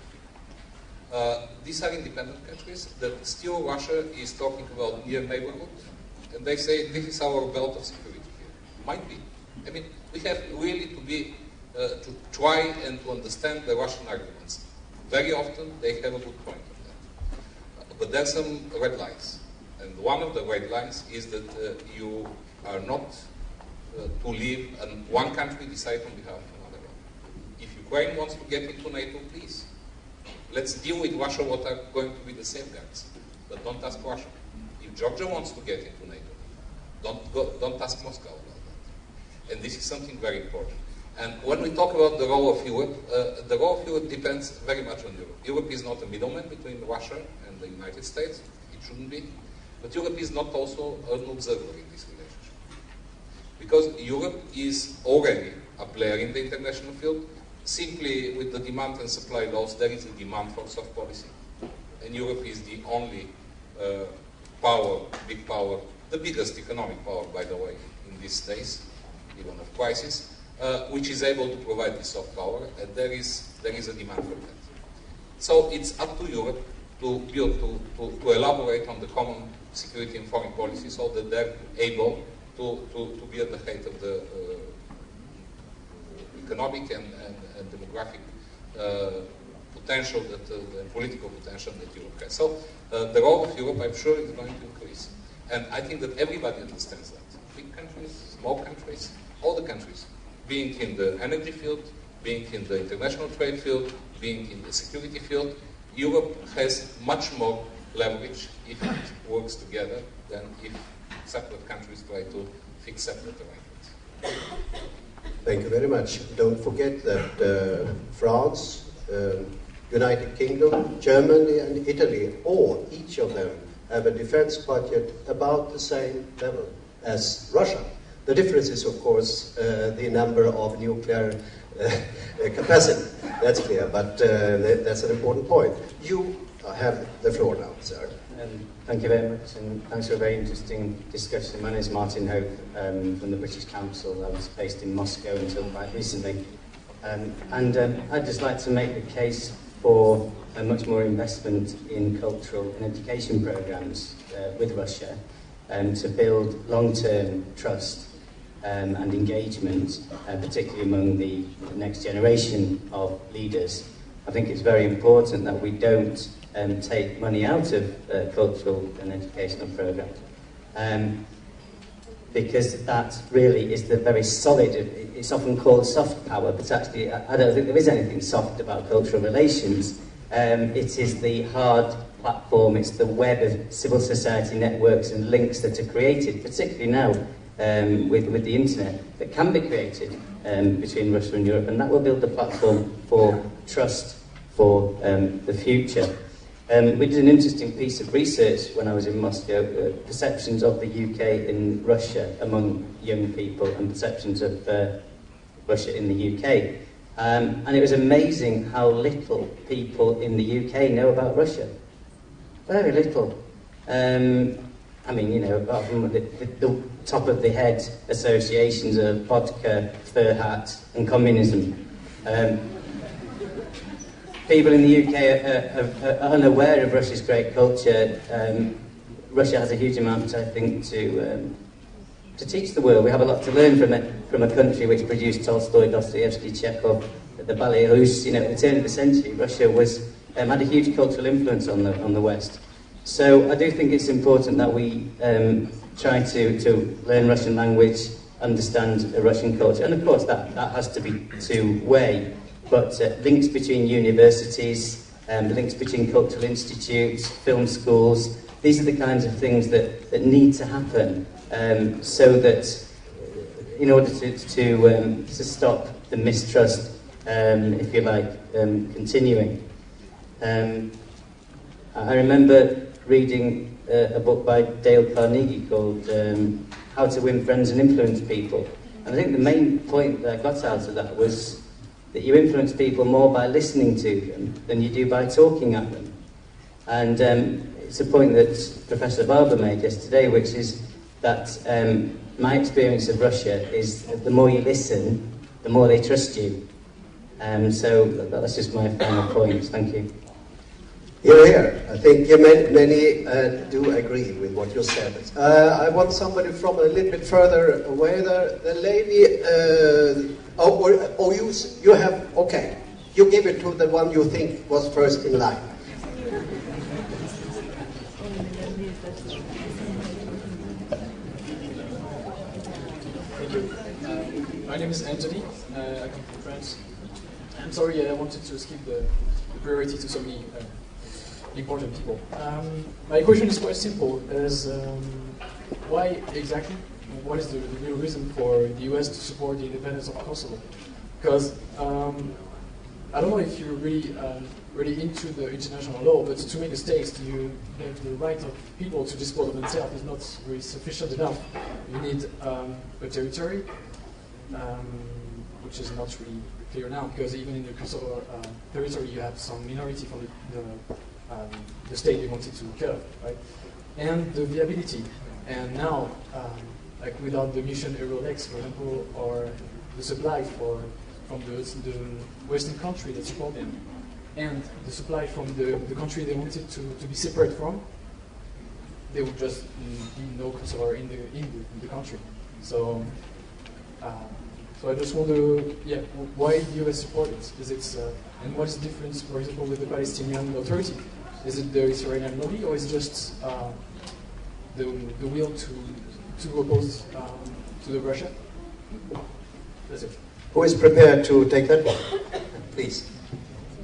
These are independent countries that still Russia is talking about near neighborhood, and they say this is our belt of security here. Might be. I mean, we have really to be to try and to understand the Russian arguments. Very often they have a good point on that, but there are some red lines, and one of the red lines is that you are not to live and one country decide on behalf of another one. If Ukraine wants to get into NATO, please. Let's deal with Russia what are going to be the safeguards, but don't ask Russia. If Georgia wants to get into NATO, don't ask Moscow about that. And this is something very important. And when we talk about the role of Europe, the role of Europe depends very much on Europe. Europe is not a middleman between Russia and the United States. It shouldn't be. But Europe is not also an observer in this relationship. Because Europe is already a player in the international field. Simply with the demand and supply laws, there is a demand for soft policy. And Europe is the only big power, the biggest economic power, by the way, in these days, even of crisis, which is able to provide this soft power, and there is a demand for that. So it's up to Europe to build, to elaborate on the common security and foreign policy so that they're able to be at the height of the economic and demographic potential, and political potential that Europe has. So the role of Europe, I'm sure, is going to increase. And I think that everybody understands that. Big countries, small countries, all the countries, being in the energy field, being in the international trade field, being in the security field, Europe has much more leverage if it works together than if separate countries try to fix separate arrangements. Thank you very much. Don't forget that France, United Kingdom, Germany and Italy, each of them have a defense budget about the same level as Russia. The difference is, of course, the number of nuclear capacity. That's clear, but that's an important point. You have the floor now, sir. Thank you very much, and thanks for a very interesting discussion. My name is Martin Hope from the British Council. I was based in Moscow until quite recently. I'd just like to make the case for a much more investment in cultural and education programs with Russia to build long-term trust and engagement, particularly among the next generation of leaders. I think it's very important that we don't take money out of cultural and educational programs, because that really is the very solid, it's often called soft power, but actually I don't think there is anything soft about cultural relations. It is the hard platform, it's the web of civil society networks and links that are created, particularly now with the internet, that can be created between Russia and Europe, and that will build the platform for trust for the future. We did an interesting piece of research when I was in Moscow, perceptions of the UK in Russia among young people and perceptions of Russia in the UK. And it was amazing how little people in the UK know about Russia. Very little. I mean, you know, apart from the top of the head associations of vodka, fur hat and communism. People in the UK are unaware of Russia's great culture. Russia has a huge amount, I think, to teach the world. We have a lot to learn from a country which produced Tolstoy, Dostoevsky, Chekhov, the Ballet Russe. You know, at the turn of the century, Russia had a huge cultural influence on the West. So I do think it's important that we try to learn Russian language, understand Russian culture, and of course that has to be two-way. But links between universities, links between cultural institutes, film schools, these are the kinds of things that need to happen so that in order to stop the mistrust, if you like, continuing. I remember reading a book by Dale Carnegie called How to Win Friends and Influence People. And I think the main point that I got out of that was that you influence people more by listening to them than you do by talking at them. And it's a point that Professor Barber made yesterday, which is that my experience of Russia is that the more you listen, the more they trust you. So that's just my final point. Thank you. Here. I think many do agree with what you said. I want somebody from a little bit further away there. The lady, you have, okay. You give it to the one you think was first in line. Thank you. My name is Anthony. I come from France. I'm sorry, I wanted to skip the priority to so many important people. My question is quite simple: why exactly? What is the real reason for the US to support the independence of Kosovo? Because I don't know if you're really into the international law, but to make a state, the right of people to dispose of themselves is not really sufficient enough. You need a territory, which is not really clear now, because even in the Kosovo territory, you have some minority from the state you wanted to curb, right? And the viability. And now, like without the mission Eurolex, for example, or the supply from the Western country that support them, and the supply from the country they wanted to be separate from, there would just be no Kosovo in the country. So, so I just wonder, why the US support it? Is it and what is the difference, for example, with the Palestinian Authority? Is it the Israeli lobby, or is it just the will to oppose to the Russia? That's it. Who is prepared to take that one? Please.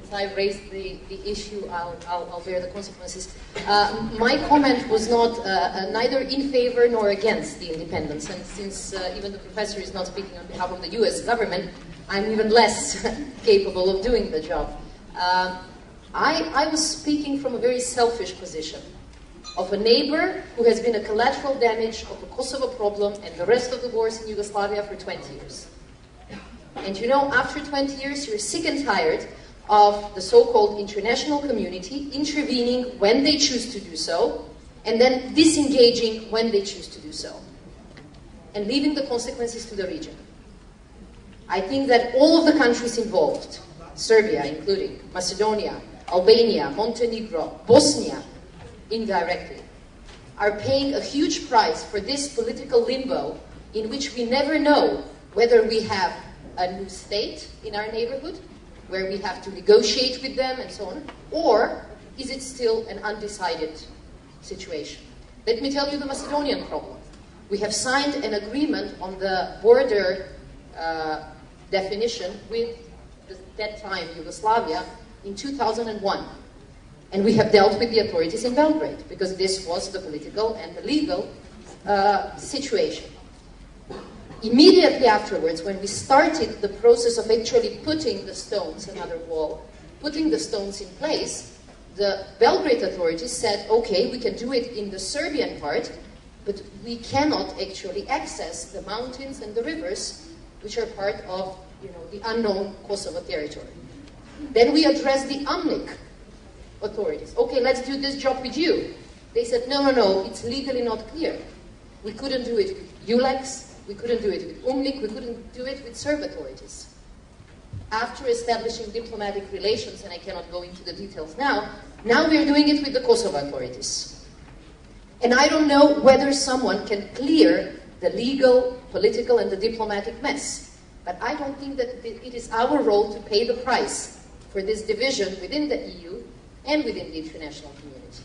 Since I raised the issue, I'll bear the consequences. My comment was not neither in favor nor against the independence, and since even the professor is not speaking on behalf of the US government, I'm even less capable of doing the job. I was speaking from a very selfish position of a neighbor who has been a collateral damage of the Kosovo problem and the rest of the wars in Yugoslavia for 20 years. And you know, after 20 years, you're sick and tired of the so-called international community intervening when they choose to do so, and then disengaging when they choose to do so, and leaving the consequences to the region. I think that all of the countries involved, Serbia including, Macedonia, Albania, Montenegro, Bosnia, indirectly, are paying a huge price for this political limbo in which we never know whether we have a new state in our neighborhood, where we have to negotiate with them and so on, or is it still an undecided situation? Let me tell you the Macedonian problem. We have signed an agreement on the border definition with that time Yugoslavia in 2001. And we have dealt with the authorities in Belgrade, because this was the political and the legal situation. Immediately afterwards, when we started the process of actually putting the stones, another wall, putting the stones in place, the Belgrade authorities said, okay, we can do it in the Serbian part, but we cannot actually access the mountains and the rivers, which are part of, the unknown Kosovo territory. Then we addressed the UNMIK authorities. Okay, let's do this job with you. They said, no, it's legally not clear. We couldn't do it with ULEX, we couldn't do it with UNMIK, we couldn't do it with Serb authorities. After establishing diplomatic relations, and I cannot go into the details now we're doing it with the Kosovo authorities. And I don't know whether someone can clear the legal, political, and the diplomatic mess. But I don't think that it is our role to pay the price for this division within the EU and within the international community.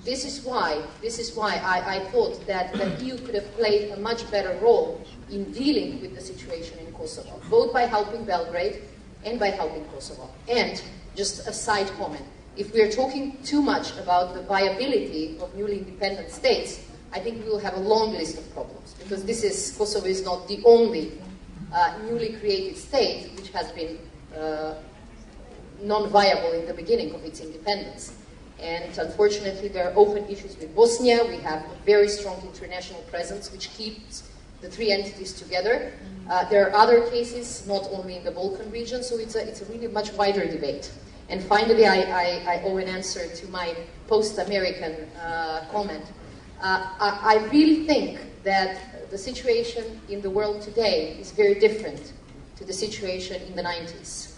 This is why I thought that the EU could have played a much better role in dealing with the situation in Kosovo, both by helping Belgrade and by helping Kosovo. And just a side comment, if we are talking too much about the viability of newly independent states, I think we will have a long list of problems, because Kosovo is not the only newly created state which has been non-viable in the beginning of its independence. And unfortunately, there are open issues with Bosnia. We have a very strong international presence, which keeps the three entities together. There are other cases, not only in the Balkan region, so it's a really much wider debate. And finally, I owe an answer to my post-American comment. I really think that the situation in the world today is very different to the situation in the 90s.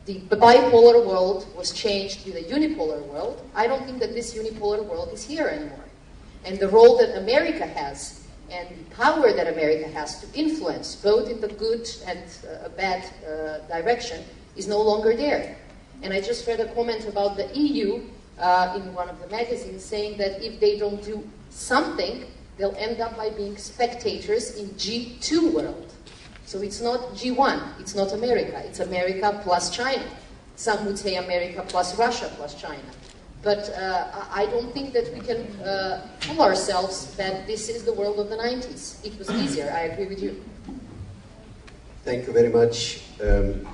The bipolar world was changed with a unipolar world. I don't think that this unipolar world is here anymore. And the role that America has and the power that America has to influence, both in the good and bad direction, is no longer there. And I just read a comment about the EU in one of the magazines saying that if they don't do something, they'll end up by being spectators in G2 world. So it's not G1, it's not America, it's America plus China. Some would say America plus Russia plus China. But I don't think that we can fool ourselves that this is the world of the 90s. It was easier, I agree with you. Thank you very much.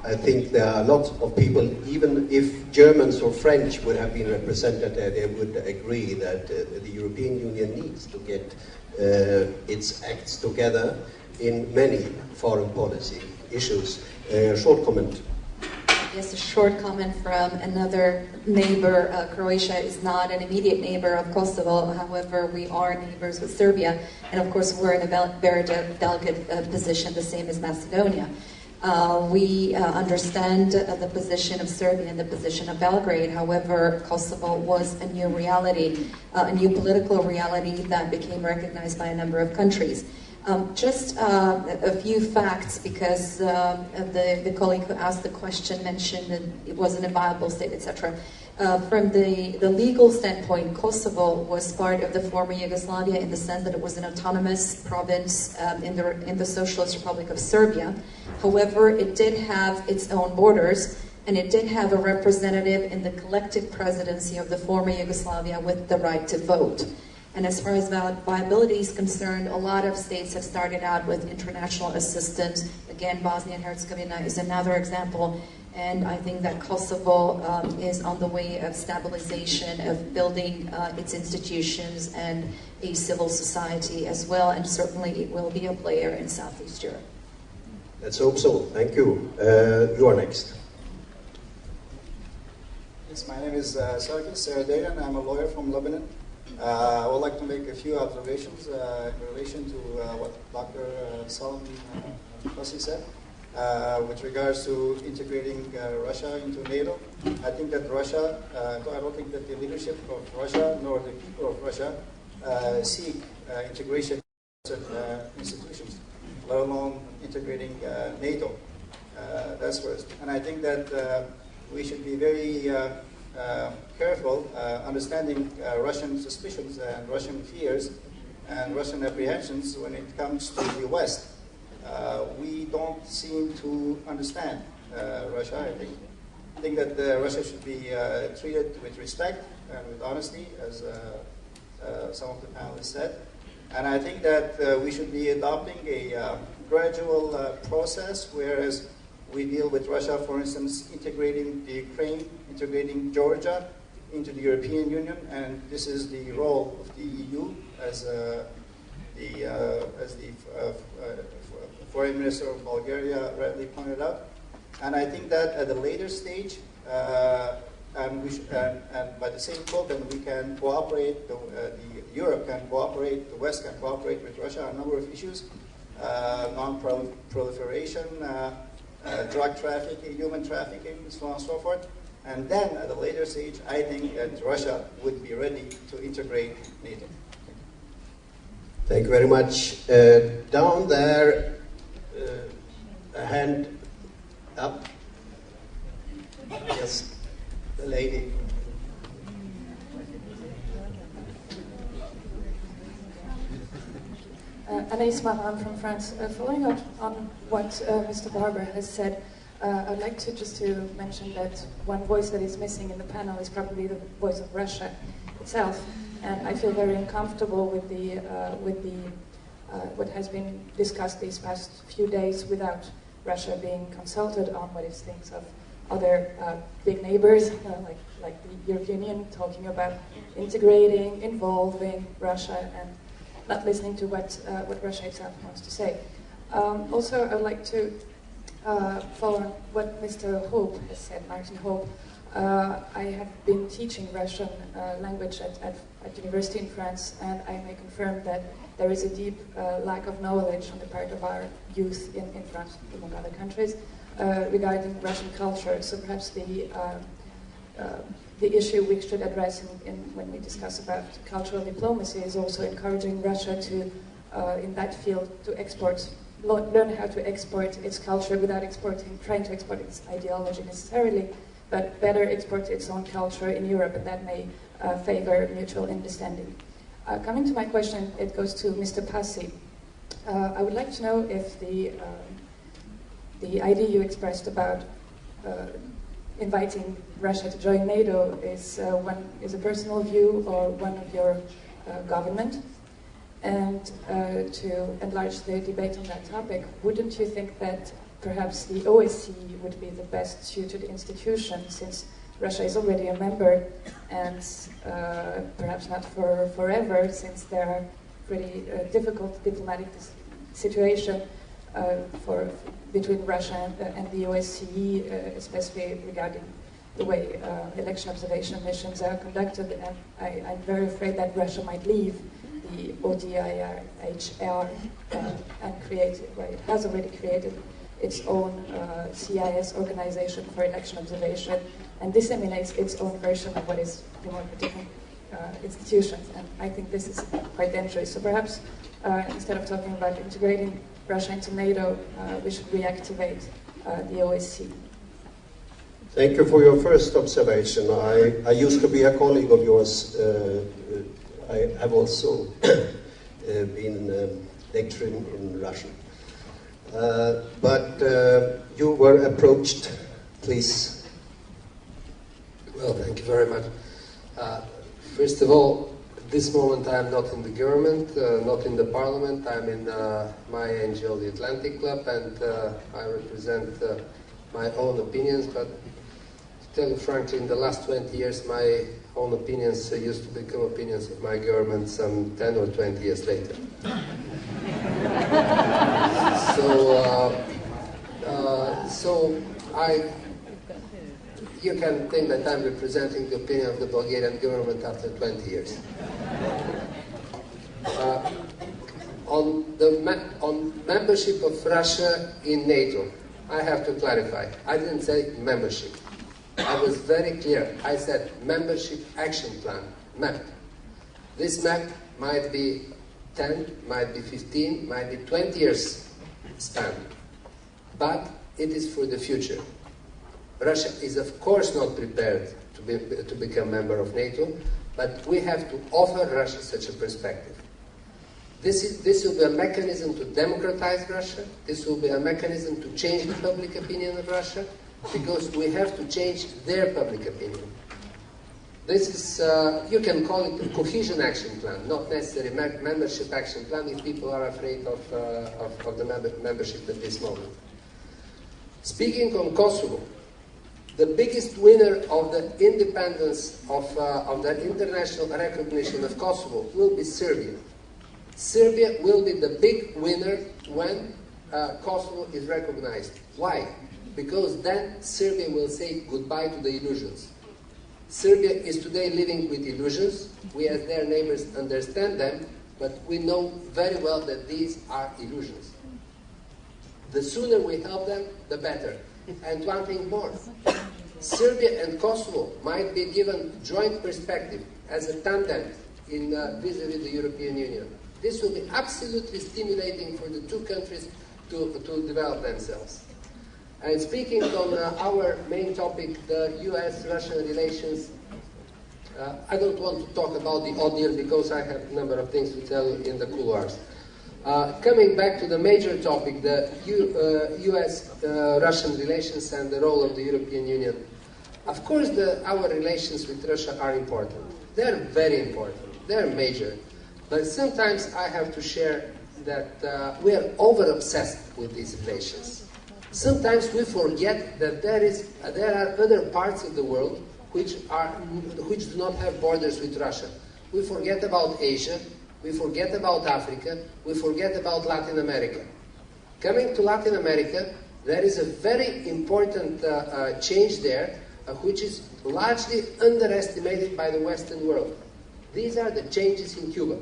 I think there are lots of people, even if Germans or French would have been represented there, they would agree that the European Union needs to get its acts together in many foreign policy issues. Short comment. Yes, a short comment from another neighbor. Croatia is not an immediate neighbor of Kosovo. However, we are neighbors with Serbia. And of course, we're in a very delicate position, the same as Macedonia. We understand the position of Serbia and the position of Belgrade. However, Kosovo was a new reality, a new political reality that became recognized by a number of countries. Just a few facts, because the colleague who asked the question mentioned that it wasn't a viable state, etc. From the legal standpoint, Kosovo was part of the former Yugoslavia in the sense that it was an autonomous province in the Socialist Republic of Serbia. However, it did have its own borders, and it did have a representative in the collective presidency of the former Yugoslavia with the right to vote. And as far as viability is concerned, a lot of states have started out with international assistance. Again, Bosnia and Herzegovina is another example. And I think that Kosovo is on the way of stabilization, of building its institutions and a civil society as well. And certainly it will be a player in Southeast Europe. Let's hope so. Thank you. You are next. Yes, my name is Sarkis Dayan. I'm a lawyer from Lebanon. I would like to make a few observations in relation to what Dr. Solomon Passy said with regards to integrating Russia into NATO. I think that Russia, I don't think that the leadership of Russia nor the people of Russia seek integration of institutions, let alone integrating NATO. That's first. And I think that we should be very careful understanding Russian suspicions and Russian fears and Russian apprehensions when it comes to the West. We don't seem to understand Russia, I think that Russia should be treated with respect and with honesty, as some of the panelists said. And I think that we should be adopting a gradual process, whereas we deal with Russia, for instance, integrating the Ukraine, integrating Georgia into the European Union, and this is the role of the EU as the Foreign Minister of Bulgaria rightly pointed out. And I think that at a later stage, and by the same token, we can cooperate, Europe can cooperate, the West can cooperate with Russia on a number of issues, non-proliferation, drug trafficking, human trafficking, and so on and so forth. And then, at a later stage, I think that Russia would be ready to integrate NATO. Thank you very much. Down there, a hand up. Yes, the lady. Anaïs Maran from France. Following up on what Mr. Barber has said, I'd like to just to mention that one voice that is missing in the panel is probably the voice of Russia itself, and I feel very uncomfortable with what has been discussed these past few days without Russia being consulted on what it thinks of other big neighbors like the European Union talking about integrating, involving Russia, and not listening to what Russia itself wants to say. Also, I would like to follow on what Mr. Hope has said, Martin Hope. I have been teaching Russian language at university in France, and I may confirm that there is a deep lack of knowledge on the part of our youth in France, among other countries, regarding Russian culture. So perhaps the issue we should address when we discuss about cultural diplomacy is also encouraging Russia to, in that field, to learn how to export its culture without trying to export its ideology necessarily, but better export its own culture in Europe, and that may favor mutual understanding. Coming to my question, it goes to Mr. Passy. I would like to know if the idea you expressed about inviting Russia to join NATO is a personal view or one of your government. And to enlarge the debate on that topic, wouldn't you think that perhaps the OSCE would be the best suited institution, since Russia is already a member, and perhaps not for forever, since there are pretty difficult diplomatic situation between Russia and the OSCE, especially regarding the way election observation missions are conducted, and I'm very afraid that Russia might leave the ODIHR and create, well, it has already created its own CIS organization for election observation and disseminates its own version of what is democratic institutions. And I think this is quite dangerous. So perhaps instead of talking about integrating Russia into NATO, we should reactivate the OSCE. Thank you for your first observation. I used to be a colleague of yours. I have also been lecturing in Russian. But you were approached, please. Well, thank you very much. First of all, at this moment I am not in the government, not in the parliament. I'm in my NGO, the Atlantic Club, and I represent my own opinions. But to tell you frankly, in the last 20 years, my own opinions used to become opinions of my government some 10 or 20 years later. So you can think that I'm representing the opinion of the Bulgarian government after 20 years. On membership of Russia in NATO, I have to clarify. I didn't say membership. I was very clear. I said membership action plan, MAP. This MAP might be 10, might be 15, might be 20 years span. But it is for the future. Russia is of course not prepared to become member of NATO, but we have to offer Russia such a perspective. This will be a mechanism to democratize Russia. This will be a mechanism to change the public opinion of Russia, because we have to change their public opinion. This is, you can call it a cohesion action plan, not necessarily membership action plan if people are afraid of the membership at this moment. Speaking on Kosovo, the biggest winner of the independence of the international recognition of Kosovo will be Serbia. Serbia will be the big winner when Kosovo is recognized. Why? Because then Serbia will say goodbye to the illusions. Serbia is today living with illusions. We as their neighbors understand them, but we know very well that these are illusions. The sooner we help them, the better. And one thing more, Serbia and Kosovo might be given joint perspective as a tandem in vis-a-vis the European Union. This will be absolutely stimulating for the two countries to develop themselves. And speaking on our main topic, the US-Russian relations, I don't want to talk about the ordeal because I have a number of things to tell you in the couloirs. Coming back to the major topic, the US-Russian relations and the role of the European Union. Of course, our relations with Russia are important. They're very important. They're major. But sometimes I have to share that we are over-obsessed with these relations. Sometimes we forget that there are other parts of the world which do not have borders with Russia. We forget about Asia, we forget about Africa, we forget about Latin America. Coming to Latin America, there is a very important change there, which is largely underestimated by the Western world. These are the changes in Cuba.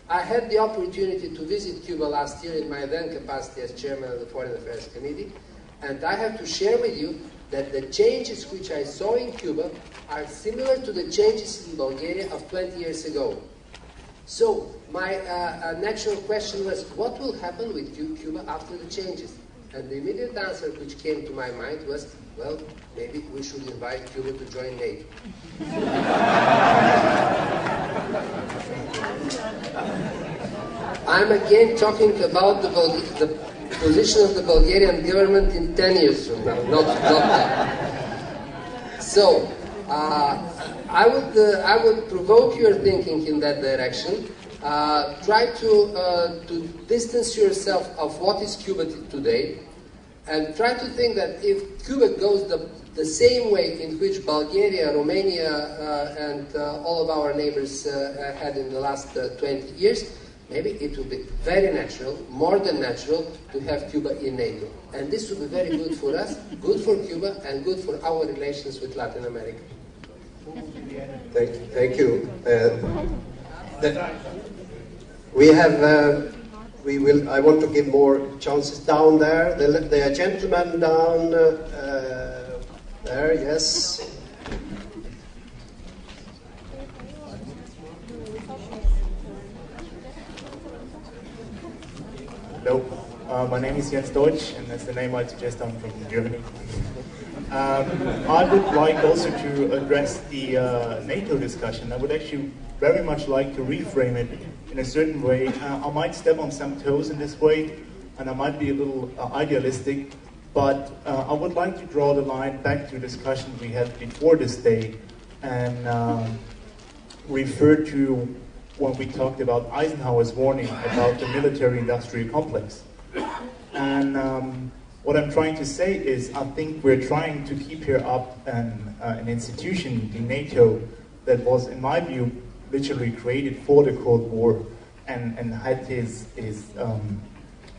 I had the opportunity to visit Cuba last year in my then capacity as chairman of the Foreign Affairs Committee, and I have to share with you that the changes which I saw in Cuba are similar to the changes in Bulgaria of 20 years ago. So my natural question was, what will happen with Cuba after the changes? And the immediate answer which came to my mind was, well, maybe we should invite Cuba to join NATO. I'm again talking about the position of the Bulgarian government in 10 years from now, not now. So, I would provoke your thinking in that direction. Try to distance yourself of what is Cuba today, and try to think that if Cuba goes the same way in which Bulgaria, Romania, and all of our neighbors had in the last 20 years, maybe it will be very natural, more than natural, to have Cuba in NATO. And this will be very good for us, good for Cuba, and good for our relations with Latin America. Thank you. We have. I want to give more chances down there. The gentleman down there. Yes. Hello, my name is Jens Deutsch, and that's the name I'd suggest. I'm from Germany. I would like also to address the NATO discussion. I would actually very much like to reframe it in a certain way. I might step on some toes in this way, and I might be a little idealistic, but I would like to draw the line back to a discussion we had before this day, and refer to when we talked about Eisenhower's warning about the military-industrial complex. And what I'm trying to say is, I think we're trying to keep here up an institution, the NATO, that was, in my view, literally created for the Cold War and had his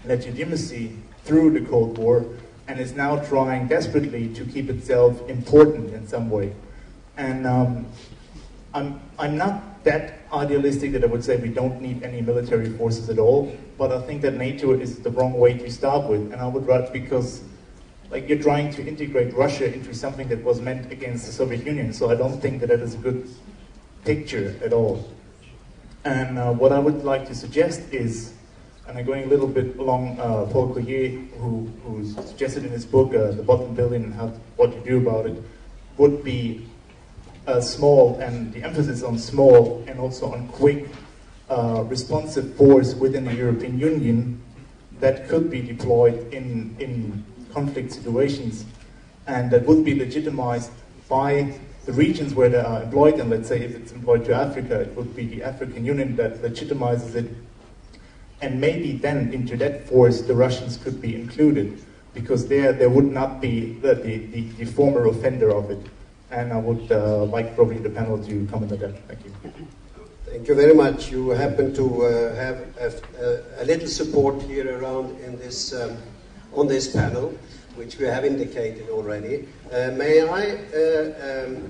legitimacy through the Cold War, and is now trying desperately to keep itself important in some way. And I'm not that idealistic that I would say we don't need any military forces at all, but I think that NATO is the wrong way to start with, and I would rather, because like you're trying to integrate Russia into something that was meant against the Soviet Union, so I don't think that is a good picture at all. And what I would like to suggest is, and I'm going a little bit along Paul Collier, who suggested in his book, The Bottom Billion, what to do about it, would be small, and the emphasis on small and also on quick, responsive force within the European Union that could be deployed in conflict situations, and that would be legitimized by the regions where they are employed. And let's say if it's employed to Africa, it would be the African Union that legitimizes it. And maybe then into that force the Russians could be included, because there would not be the former offender of it. And I would like probably the panel to comment on that. Thank you. Thank you very much. You happen to have a little support here around in this on this panel, which we have indicated already. May I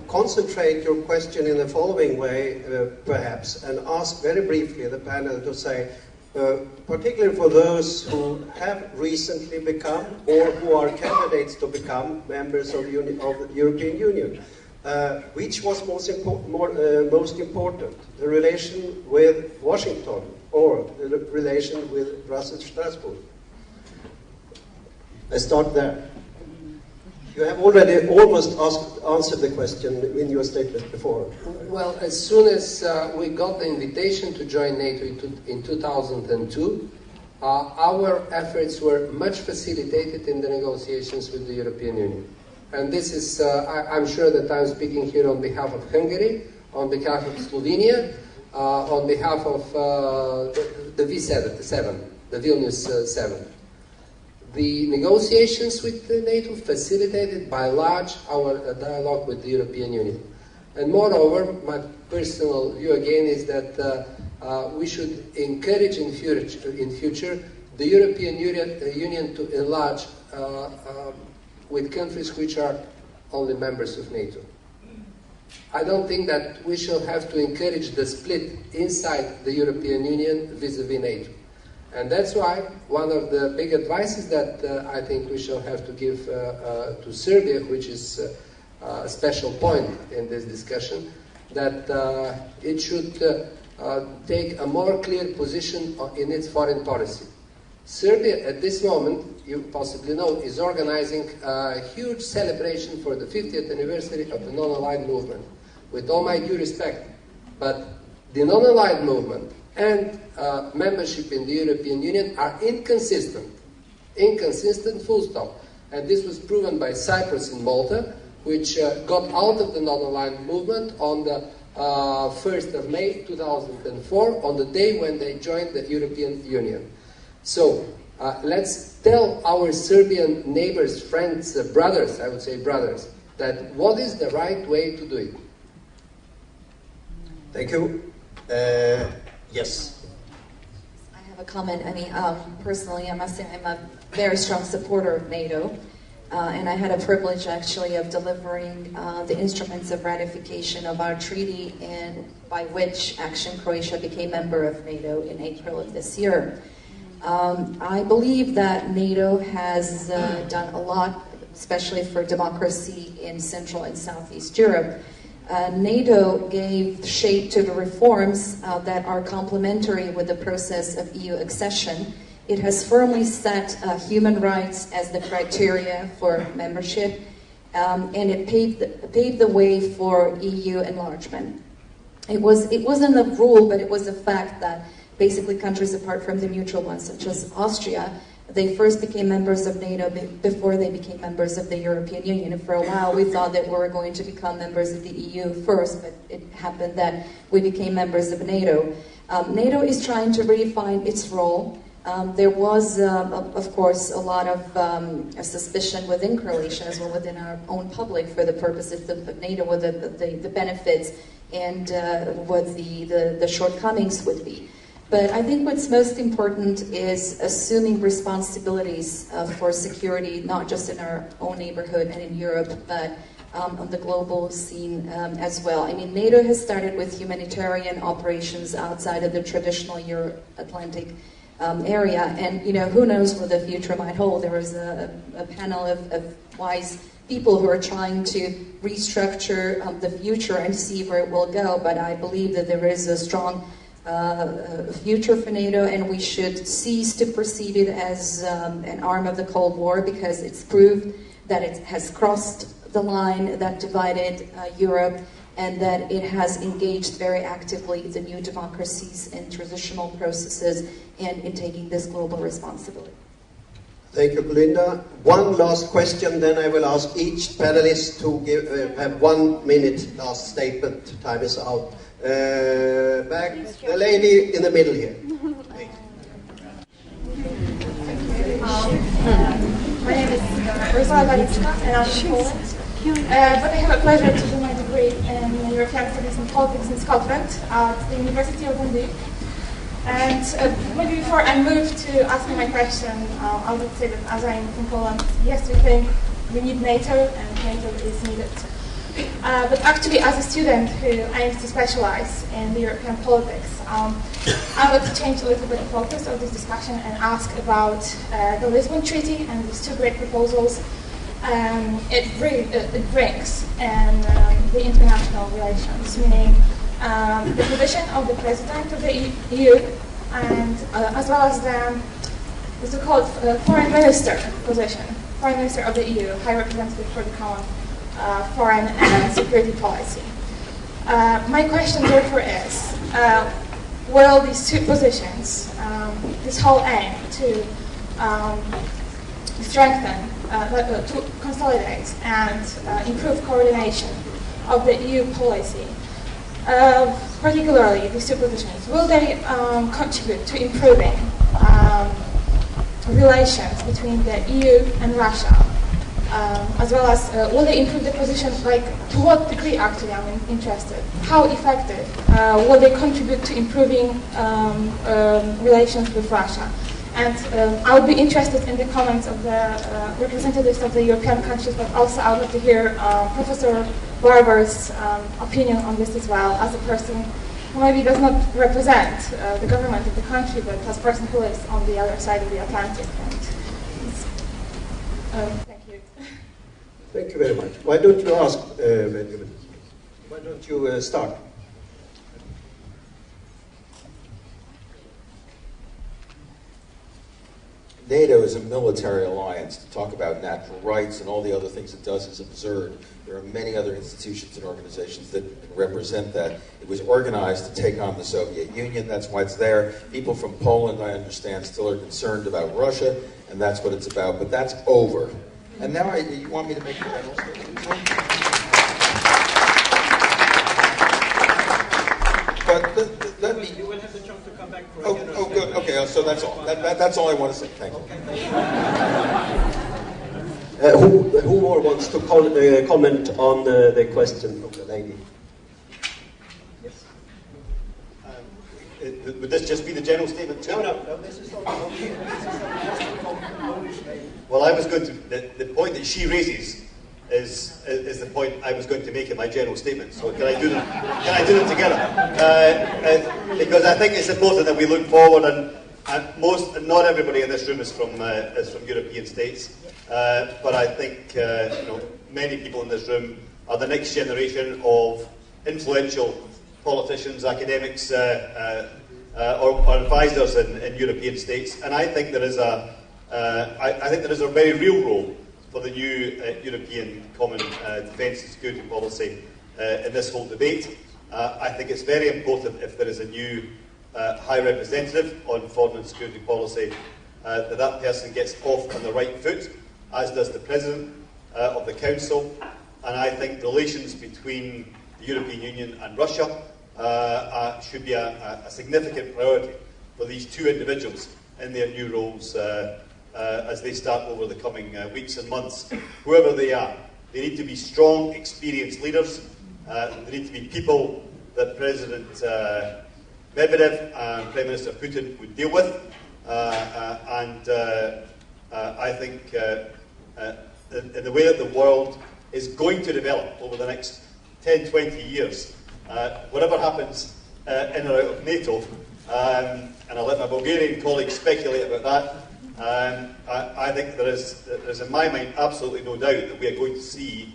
concentrate your question in the following way, perhaps, and ask very briefly the panel to say, particularly for those who have recently become or who are candidates to become members of the European Union, which was most important, the relation with Washington or the relation with Brussels, Strasbourg? Let's start there. You have already almost answered the question in your statement before. Well, as soon as we got the invitation to join NATO in 2002, our efforts were much facilitated in the negotiations with the European Union. And this is, I'm sure that I'm speaking here on behalf of Hungary, on behalf of Slovenia, on behalf of the V7, the Vilnius 7. The negotiations with NATO facilitated by large our dialogue with the European Union. And moreover, my personal view again is that we should encourage in future the European Union to enlarge with countries which are only members of NATO. I don't think that we shall have to encourage the split inside the European Union vis-à-vis NATO. And that's why one of the big advices that I think we shall have to give to Serbia, which is a special point in this discussion, that it should take a more clear position in its foreign policy. Serbia, at this moment, you possibly know, is organizing a huge celebration for the 50th anniversary of the non-aligned movement. With all my due respect, but the non-aligned movement and membership in the European Union are inconsistent. Inconsistent, full stop. And this was proven by Cyprus and Malta, which got out of the non-aligned movement on the 1st of May 2004, on the day when they joined the European Union. So let's tell our Serbian neighbors, friends, brothers, I would say brothers, that what is the right way to do it. Thank you. Yes. I have a comment. I mean, personally, I must say I'm a very strong supporter of NATO. And I had a privilege, actually, of delivering the instruments of ratification of our treaty, and by which action Croatia became member of NATO in April of this year. I believe that NATO has done a lot, especially for democracy in Central and Southeast Europe. NATO gave shape to the reforms that are complementary with the process of EU accession. It has firmly set human rights as the criteria for membership, and it paved the way for EU enlargement. It wasn't a rule, but it was a fact that basically countries apart from the neutral ones, such as Austria, they first became members of NATO before they became members of the European Union. And for a while we thought that we were going to become members of the EU first, but it happened that we became members of NATO. NATO is trying to redefine its role. There was, of course, a lot of suspicion within Croatia as well within our own public for the purposes of NATO, what the benefits and what the shortcomings would be. But I think what's most important is assuming responsibilities for security, not just in our own neighborhood and in Europe, but on the global scene as well. I mean, NATO has started with humanitarian operations outside of the traditional Euro-Atlantic area, and who knows what the future might hold. There was a panel of wise people who are trying to restructure the future and see where it will go, but I believe that there is a strong future for NATO, and we should cease to perceive it as an arm of the Cold War, because it's proved that it has crossed the line that divided Europe, and that it has engaged very actively the new democracies in transitional processes and in taking this global responsibility. Thank you, Kolinda. One last question, then I will ask each panelist to have 1 minute last statement. Time is out. Back, the lady in the middle here. My name is Ursula Balicka, and I'm from Poland. But I have a pleasure to do my degree in European Studies and Politics in Scotland at the University of Dundee. And maybe before I move to asking my question, I would say that as I'm from Poland, yes, we think we need NATO, and NATO is needed. But actually, as a student who aims to specialize in the European politics, I would change a little bit the focus of this discussion and ask about the Lisbon Treaty and these two great proposals it brings in the international relations, meaning the position of the President of the EU, and as well as the so-called Foreign Minister position, Foreign Minister of the EU, High Representative for the Common Foreign and Security Policy. My question therefore is, will these two positions, this whole aim to strengthen, to consolidate and improve coordination of the EU policy, particularly these two positions, will they contribute to improving relations between the EU and Russia, as well as will they improve the position, like to what degree actually I'm interested, how effective, will they contribute to improving relations with Russia. And I would be interested in the comments of the representatives of the European countries, but also I would like to hear Professor Barber's opinion on this as well, as a person who maybe does not represent the government of the country, but as a person who lives on the other side of the Atlantic. Thank you. Thank you very much. Why don't you ask, Benjamin? Why don't you start? NATO is a military alliance. To talk about natural rights and all the other things it does is absurd. There are many other institutions and organizations that represent that. It was organized to take on the Soviet Union. That's why it's there. People from Poland, I understand, still are concerned about Russia, and that's what it's about. But that's over. And now you want me to make a general statement? But let me... You will have the chance to come back for Oh, good. Okay, so that's all. That's all I want to say. Thank you. Who more wants to comment on the question of the lady? Yes. Would this just be the general statement too? No, this is not Well, I was going to... The point that she raises is the point I was going to make in my general statement. So can I do them? Can I do them together? Because I think it's important that we look forward, and not everybody in this room is from European states, but I think many people in this room are the next generation of influential politicians, academics, or advisors in European states, and I think there is a very real role for the new European Common Defence and Security Policy in this whole debate. I think it's very important, if there is a new High Representative on Foreign and Security Policy, that person gets off on the right foot, as does the President of the Council. And I think relations between the European Union and Russia should be a significant priority for these two individuals in their new roles as they start over the coming weeks and months. Whoever they are, they need to be strong, experienced leaders. They need to be people that President Medvedev and Prime Minister Putin would deal with. And I think in the way that the world is going to develop over the next 10, 20 years, whatever happens in or out of NATO, and I'll let my Bulgarian colleagues speculate about that, I think there is in my mind absolutely no doubt that we are going to see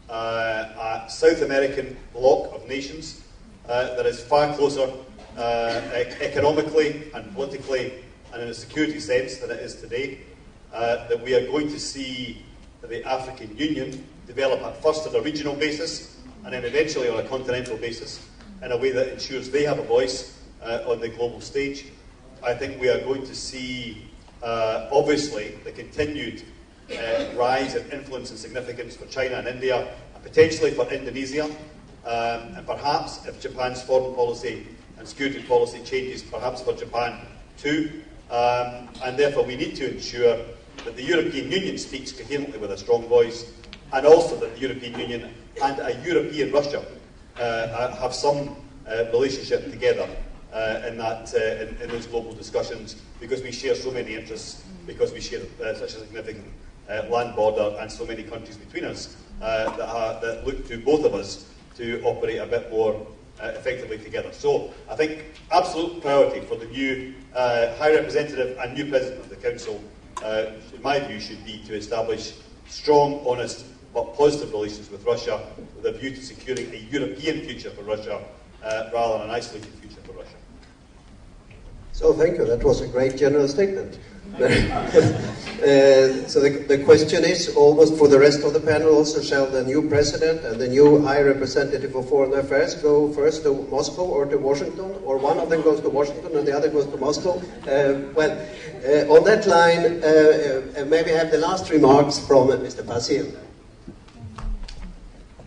a South American bloc of nations that is far closer economically and politically and in a security sense than it is today. That we are going to see the African Union develop at first on a regional basis and then eventually on a continental basis in a way that ensures they have a voice on the global stage. I think we are going to see obviously the continued rise in influence and significance for China and India, and potentially for Indonesia, and perhaps if Japan's foreign policy and security policy changes, perhaps for Japan too. And therefore we need to ensure that the European Union speaks coherently with a strong voice, and also that the European Union and a European Russia have some relationship together in those global discussions, because we share so many interests, because we share such a significant land border and so many countries between us that look to both of us to operate a bit more effectively together. So I think absolute priority for the new High Representative and new President of the Council, in my view, should be to establish strong, honest but positive relations with Russia, with a view to securing a European future for Russia rather than an isolated future for Russia. So thank you. That was a great general statement. So the question is, almost for the rest of the panel also, shall the new president and the new High Representative for Foreign Affairs go first to Moscow or to Washington, or one of them goes to Washington and the other goes to Moscow? On that line, maybe have the last remarks from Mr. Passy.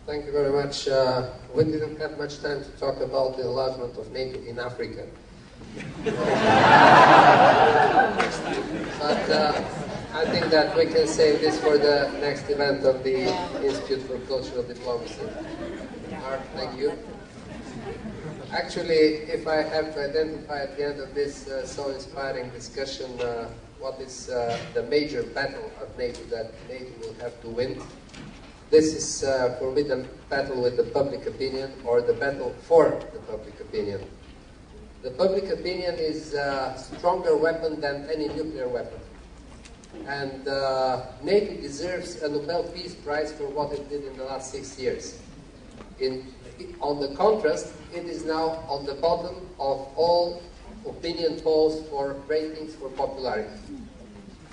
Thank you very much. We didn't have much time to talk about the enlargement of NATO in Africa. But I think that we can save this for the next event of the Institute for Cultural Diplomacy. Mark, thank you. Actually, if I have to identify at the end of this so inspiring discussion what is the major battle of NATO that NATO will have to win, this is for me the battle with the public opinion, or the battle for the public opinion. The public opinion is a stronger weapon than any nuclear weapon. And NATO deserves a Nobel Peace Prize for what it did in the last 6 years. On the contrast, it is now on the bottom of all opinion polls for ratings for popularity.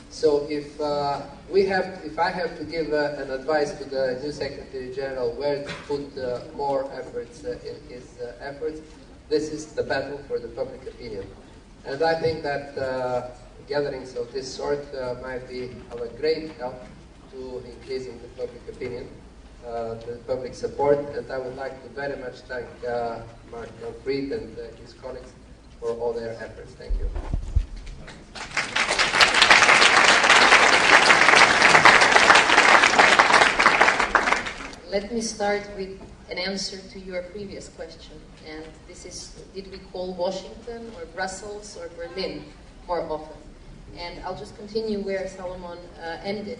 So if I have to give an advice to the new Secretary General where to put more efforts in his efforts, this is the battle for the public opinion. And I think that gatherings of this sort might be of a great help to increasing the public opinion, the public support, and I would like to very much thank Mark Manfred and his colleagues for all their efforts. Thank you. Let me start with an answer to your previous question, and this is, did we call Washington or Brussels or Berlin more often? And I'll just continue where Solomon ended.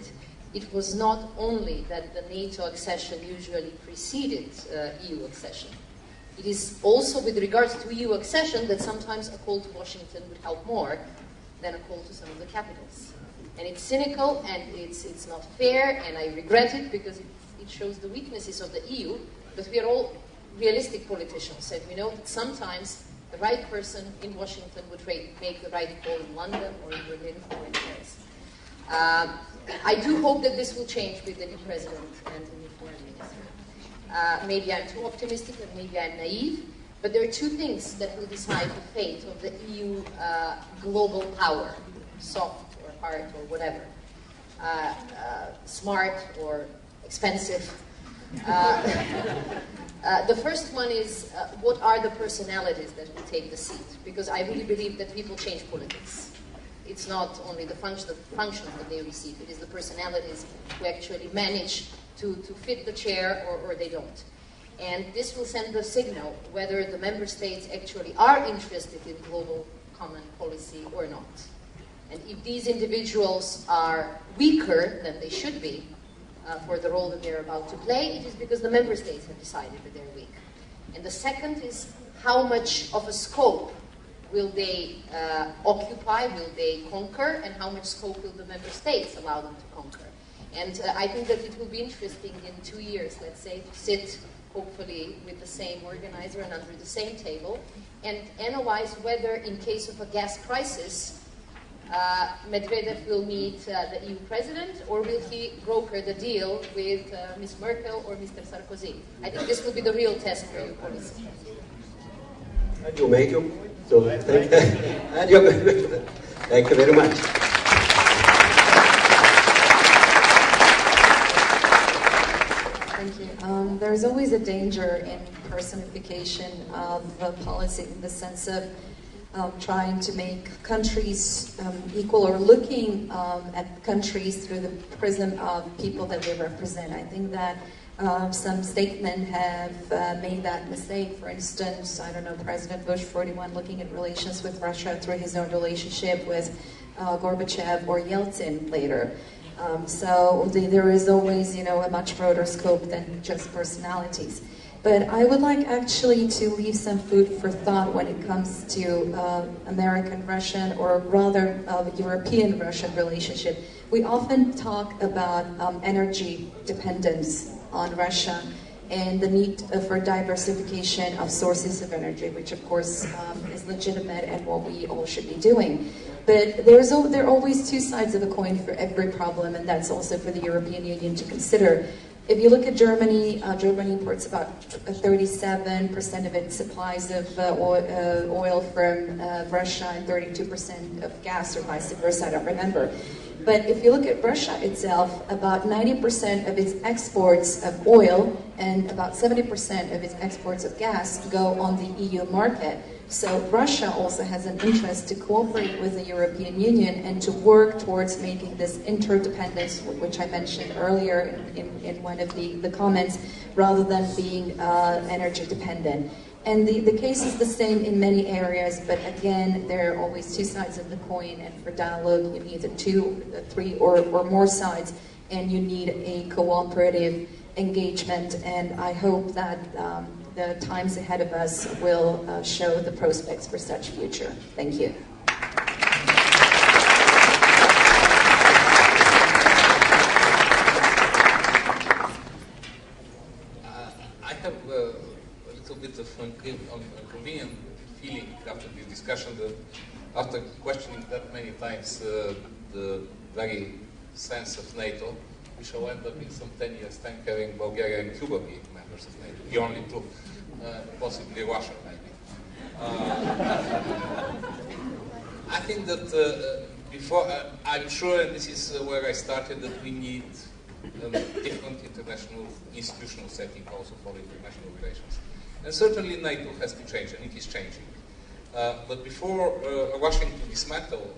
It was not only that the NATO accession usually preceded EU accession. It is also with regards to EU accession that sometimes a call to Washington would help more than a call to some of the capitals. And it's cynical and it's not fair, and I regret it because it shows the weaknesses of the EU, but we are all realistic politicians, and we know that sometimes the right person in Washington would make the right call in London or in Berlin or in Paris. I do hope that this will change with the new president and the new foreign minister. Maybe I'm too optimistic and maybe I'm naive, but there are two things that will decide the fate of the EU global power, soft or hard or whatever, smart or expensive. The first one is what are the personalities that will take the seat? Because I really believe that people change politics. It's not only the functions that they receive, it is the personalities who actually manage to fit the chair or they don't. And this will send the signal whether the member states actually are interested in global common policy or not. And if these individuals are weaker than they should be, for the role that they're about to play, it is because the member states have decided that they're weak. And the second is how much of a scope will they occupy, will they conquer, and how much scope will the member states allow them to conquer. And I think that it will be interesting in 2 years, let's say, to sit hopefully with the same organizer and under the same table and analyze whether in case of a gas crisis Medvedev will meet the EU president, or will he broker the deal with Ms. Merkel or Mr. Sarkozy? I think this will be the real test for EU policy. And you make your point. So thank you very much. Thank you. There's always a danger in personification of policy in the sense of trying to make countries equal, or looking at countries through the prism of people that they represent. I think that some statesmen have made that mistake. For instance, I don't know, President Bush, 41, looking at relations with Russia through his own relationship with Gorbachev or Yeltsin later. So there is always, a much broader scope than just personalities. But I would like actually to leave some food for thought when it comes to American-Russian, or rather European-Russian relationship. We often talk about energy dependence on Russia and the need for diversification of sources of energy, which of course is legitimate and what we all should be doing. But there are always two sides of a coin for every problem, and that's also for the European Union to consider. If you look at Germany, Germany imports about 37% of its supplies of oil from Russia and 32% of gas, or vice versa, I don't remember. But if you look at Russia itself, about 90% of its exports of oil and about 70% of its exports of gas go on the EU market. So Russia also has an interest to cooperate with the European Union and to work towards making this interdependence, which I mentioned earlier in one of the comments, rather than being energy dependent. And the case is the same in many areas, but again, there are always two sides of the coin, and for dialogue, you need two, three, or more sides, and you need a cooperative engagement, and I hope that the times ahead of us will show the prospects for such future. Thank you. I have a little bit of convenient feeling after this discussion that after questioning that many times the very sense of NATO, we shall end up in some 10 years' time having Bulgaria and Cuba being members of NATO, the only two, possibly Russia maybe. I think that before, I'm sure, and this is where I started, that we need a different international institutional setting also for international relations. And certainly NATO has to change, and it is changing. But before rushing to dismantle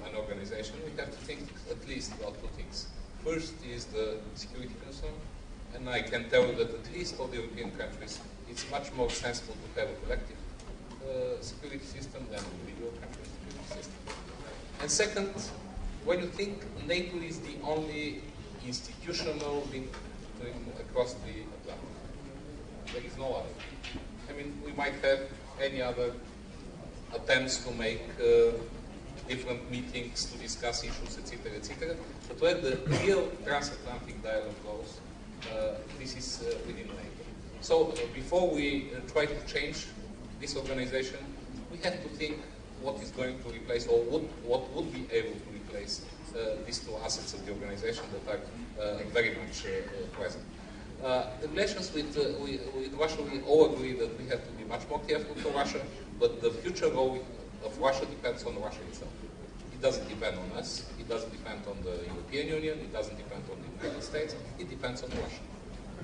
an organization, we have to think at least about two things. First is the Security Council, and I can tell you that at least for the European countries, it's much more sensible to have a collective security system than an individual country security system. And second, when you think NATO is the only institutional link across the Atlantic, there is no other. I mean, we might have any other attempts to make different meetings to discuss issues, etc., etc. But where the real transatlantic dialogue goes, this is within NATO. So before we try to change this organization, we have to think what is going to replace, or what would be able to replace these two assets of the organization that are very much present. The relations with Russia, we all agree that we have to be much more careful for Russia, but the future role of Russia depends on Russia itself. It doesn't depend on us, it doesn't depend on the European Union, it doesn't depend on the United States, it depends on Russia.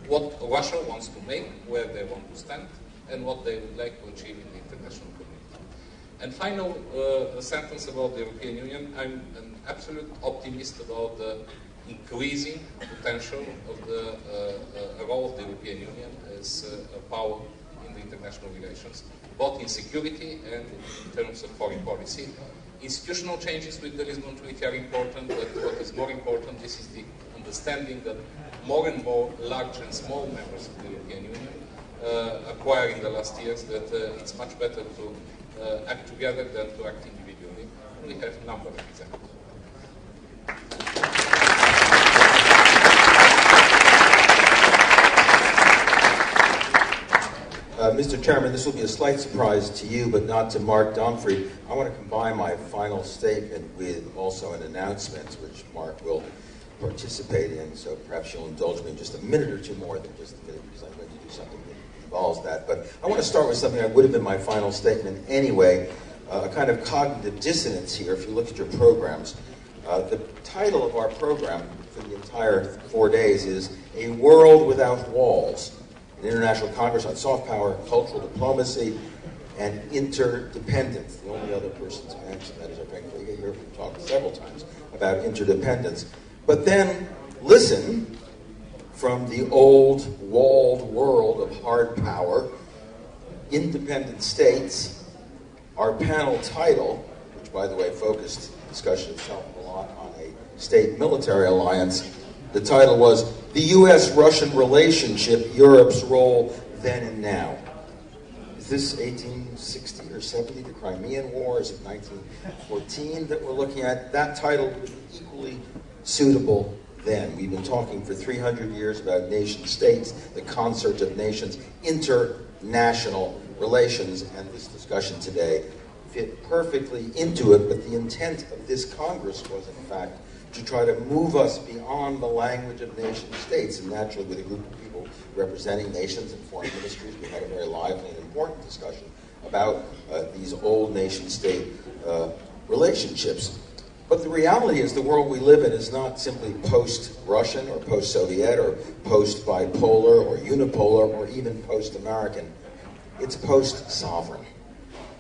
What Russia wants to make, where they want to stand, and what they would like to achieve in the international community. And final sentence about the European Union. I'm an absolute optimist about the increasing potential of the role of the European Union as a power in the international relations, both in security and in terms of foreign policy. Institutional changes with the Lisbon Treaty are important, but what is more important, this is the understanding that more and more large and small members of the European Union acquire in the last years that it's much better to act together than to act individually. We have a number of examples. Mr. Chairman, this will be a slight surprise to you, but not to Mark Domfrey. I want to combine my final statement with also an announcement, which Mark will participate in, so perhaps you'll indulge me in just a minute or two more than just a minute, because I'm going to do something that involves that. But I want to start with something that would have been my final statement anyway, a kind of cognitive dissonance here, if you look at your programs. The title of our program for the entire 4 days is A World Without Walls, an international congress on soft power, cultural diplomacy, and interdependence. The only other person to mention that is our friend Kolinda here, who talked several times about interdependence. But then, listen, from the old walled world of hard power, independent states, our panel title, which by the way focused discussion itself a lot on a state-military alliance, the title was The U.S.-Russian Relationship, Europe's Role Then and Now. Is this 1860 or 70, the Crimean War? Is it 1914 that we're looking at? That title would be equally suitable then. We've been talking for 300 years about nation-states, the concert of nations, international relations, and this discussion today fit perfectly into it, but the intent of this Congress was, in fact, to try to move us beyond the language of nation-states. And naturally, with a group of people representing nations and foreign ministries, we had a very lively and important discussion about these old nation-state relationships. But the reality is the world we live in is not simply post-Russian or post-Soviet or post-bipolar or unipolar or even post-American. It's post-sovereign.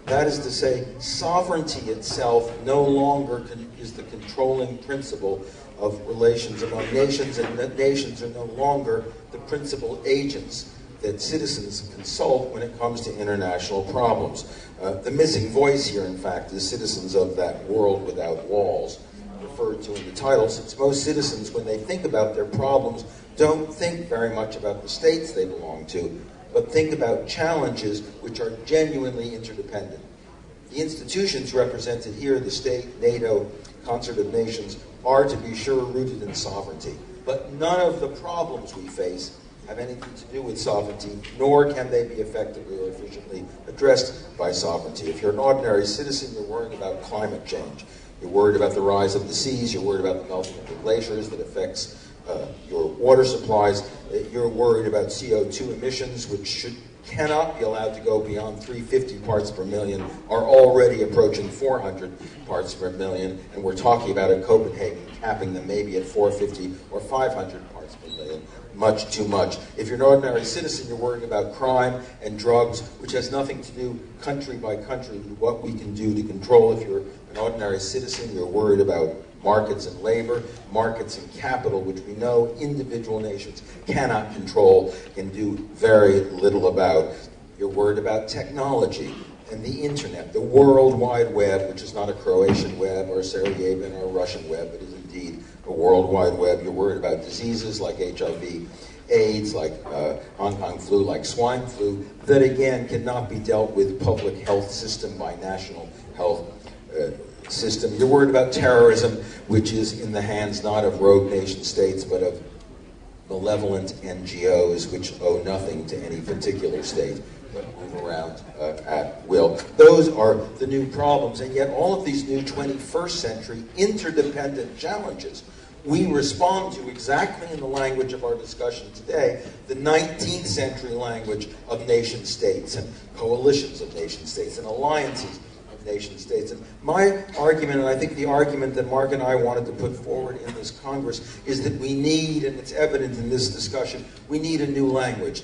That is to say, sovereignty itself no longer is the controlling principle of relations among nations, and that nations are no longer the principal agents that citizens consult when it comes to international problems. The missing voice here, in fact, is citizens of that world without walls, referred to in the title, since most citizens, when they think about their problems, don't think very much about the states they belong to, but think about challenges which are genuinely interdependent. The institutions represented here, the state, NATO, concert of nations, are to be sure rooted in sovereignty. But none of the problems we face have anything to do with sovereignty, nor can they be effectively or efficiently addressed by sovereignty. If you're an ordinary citizen, you're worried about climate change. You're worried about the rise of the seas. You're worried about the melting of the glaciers that affects your water supplies. You're worried about CO2 emissions, which cannot be allowed to go beyond 350 parts per million, are already approaching 400 parts per million, and we're talking about at Copenhagen capping them maybe at 450 or 500 parts per million. Much too much. If you're an ordinary citizen, you're worried about crime and drugs, which has nothing to do country by country with what we can do to control. If you're an ordinary citizen, you're worried about markets and labor, markets and capital, which we know individual nations cannot control and do very little about. You're worried about technology and the internet, the World Wide Web, which is not a Croatian web or a Sarajevan or a Russian web, but is indeed a World Wide Web. You're worried about diseases like HIV, AIDS, like Hong Kong flu, like swine flu, that again cannot be dealt with public health system by national health system. You're worried about terrorism, which is in the hands not of rogue nation states, but of malevolent NGOs, which owe nothing to any particular state, but move around at will. Those are the new problems, and yet all of these new 21st century interdependent challenges we respond to exactly in the language of our discussion today, the 19th century language of nation states and coalitions of nation states and alliances of nation states. And my argument, and I think the argument that Mark and I wanted to put forward in this Congress, is that we need, and it's evident in this discussion, we need a new language.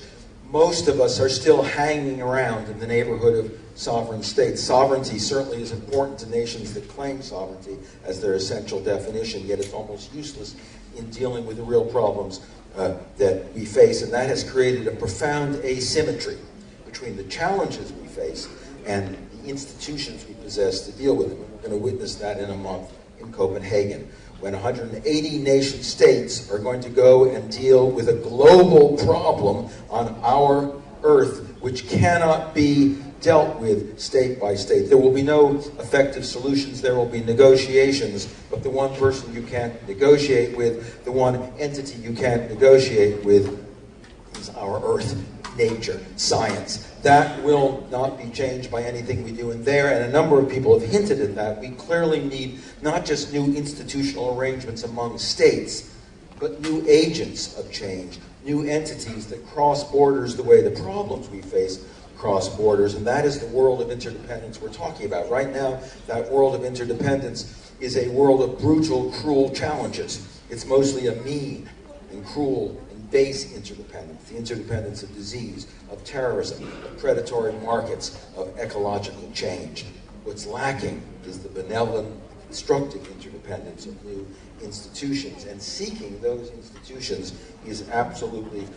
Most of us are still hanging around in the neighborhood of sovereign states. Sovereignty certainly is important to nations that claim sovereignty as their essential definition, yet it's almost useless in dealing with the real problems that we face. And that has created a profound asymmetry between the challenges we face and the institutions we possess to deal with them. And we're going to witness that in a month in Copenhagen, when 180 nation states are going to go and deal with a global problem on our earth, which cannot be dealt with state by state. There will be no effective solutions. There will be negotiations, but the one person you can't negotiate with, the one entity you can't negotiate with, is our earth, nature, science. That will not be changed by anything we do in there, and a number of people have hinted at that. We clearly need not just new institutional arrangements among states, but new agents of change, new entities that cross borders the way the problems we face cross borders, and that is the world of interdependence we're talking about. Right now, that world of interdependence is a world of brutal, cruel challenges. It's mostly a mean and cruel base interdependence, the interdependence of disease, of terrorism, of predatory markets, of ecological change. What's lacking is the benevolent, constructive interdependence of new institutions, and seeking those institutions is absolutely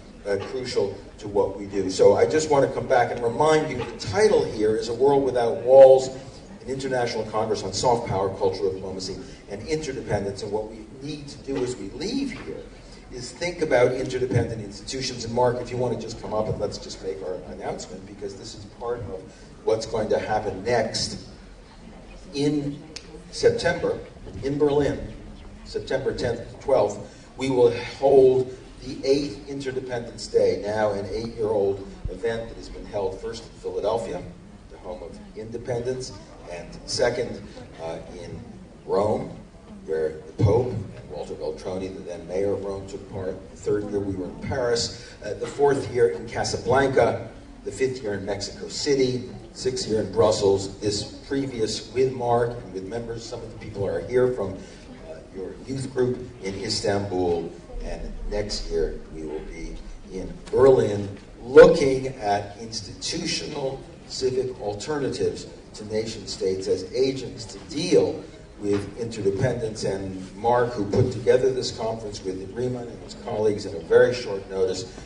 crucial to what we do. So I just want to come back and remind you, the title here is A World Without Walls, an International Congress on Soft Power, Cultural Diplomacy, and Interdependence. And what we need to do as we leave here is think about interdependent institutions. And Mark, if you want to just come up and let's just make our announcement, because this is part of what's going to happen next in September in Berlin, September 10th to 12th, we will hold the 8th Interdependence Day, now an 8-year-old event that has been held first in Philadelphia, the home of independence, and second in Rome, where the Pope and Walter Veltroni, the then mayor of Rome, took part. The third year we were in Paris. The fourth year in Casablanca, the 5th year in Mexico City, 6th year in Brussels, this previous with Mark and with members. Some of the people are here from your youth group in Istanbul, and next year we will be in Berlin looking at institutional civic alternatives to nation states as agents to deal with interdependence. And Mark, who put together this conference with Riemann and his colleagues in a very short notice,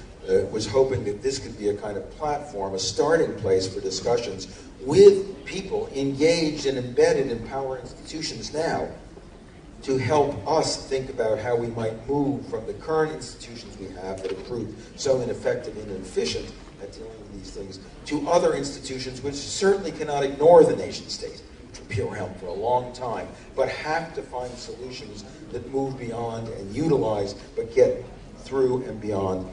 was hoping that this could be a kind of platform, a starting place for discussions with people engaged and embedded in power institutions now, to help us think about how we might move from the current institutions we have that have proved so ineffective and inefficient at dealing with these things to other institutions which certainly cannot ignore the nation state, which will be around for a long time, but have to find solutions that move beyond and utilize, but get through and beyond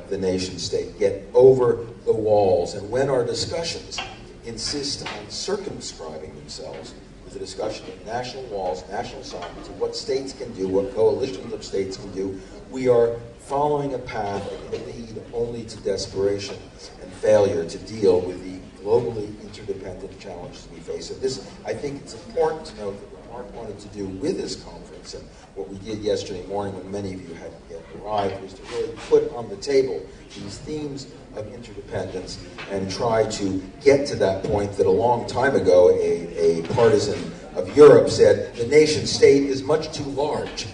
the nation state, get over the walls. And when our discussions insist on circumscribing themselves with the discussion of national walls, national sovereignty, what states can do, what coalitions of states can do, we are following a path that can lead only to desperation and failure to deal with the globally interdependent challenges we face. So this, I think it's important to note that what Mark wanted to do with this conference, and what we did yesterday morning when many of you hadn't yet arrived, was to really put on the table these themes of interdependence and try to get to that point that a long time ago a partisan of Europe said the nation state is much too large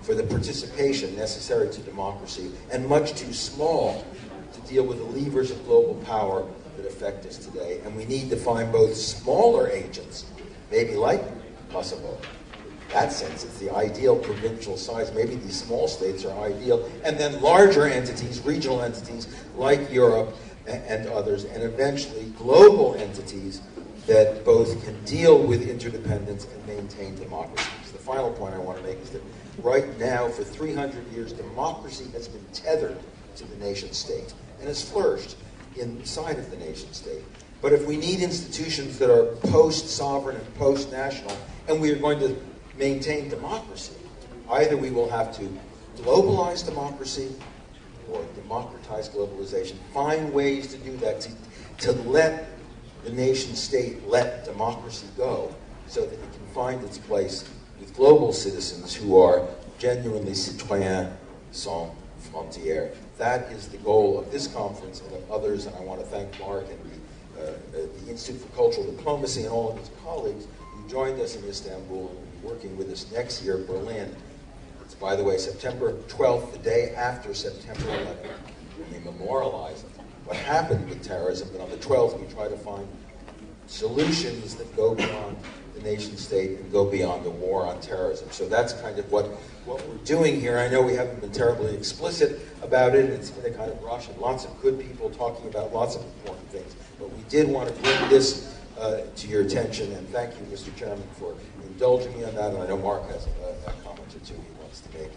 for the participation necessary to democracy and much too small to deal with the levers of global power that affect us today. And we need to find both smaller agents, maybe like Kosovo. In that sense, it's the ideal provincial size. Maybe these small states are ideal. And then larger entities, regional entities like Europe and others, and eventually global entities that both can deal with interdependence and maintain democracy. The final point I want to make is that right now, for 300 years, democracy has been tethered to the nation state and has flourished inside of the nation state. But if we need institutions that are post-sovereign and post-national, and we are going to maintain democracy, either we will have to globalize democracy or democratize globalization, find ways to do that, to let the nation state let democracy go so that it can find its place with global citizens who are genuinely citoyens sans frontières. That is the goal of this conference and of others, and I want to thank Mark and the Institute for Cultural Diplomacy and all of his colleagues who joined us in Istanbul and will be working with us next year in Berlin. It's, by the way, September 12th, the day after September 11th, when we memorialize what happened with terrorism, but on the 12th we try to find solutions that go beyond the nation state and go beyond the war on terrorism. So that's kind of what we're doing here. I know we haven't been terribly explicit about it. It's been a kind of rush and lots of good people talking about lots of important things. But we did want to bring this to your attention, and thank you, Mr. Chairman, for indulging me on that. And I know Mark has a comment or two he wants to make.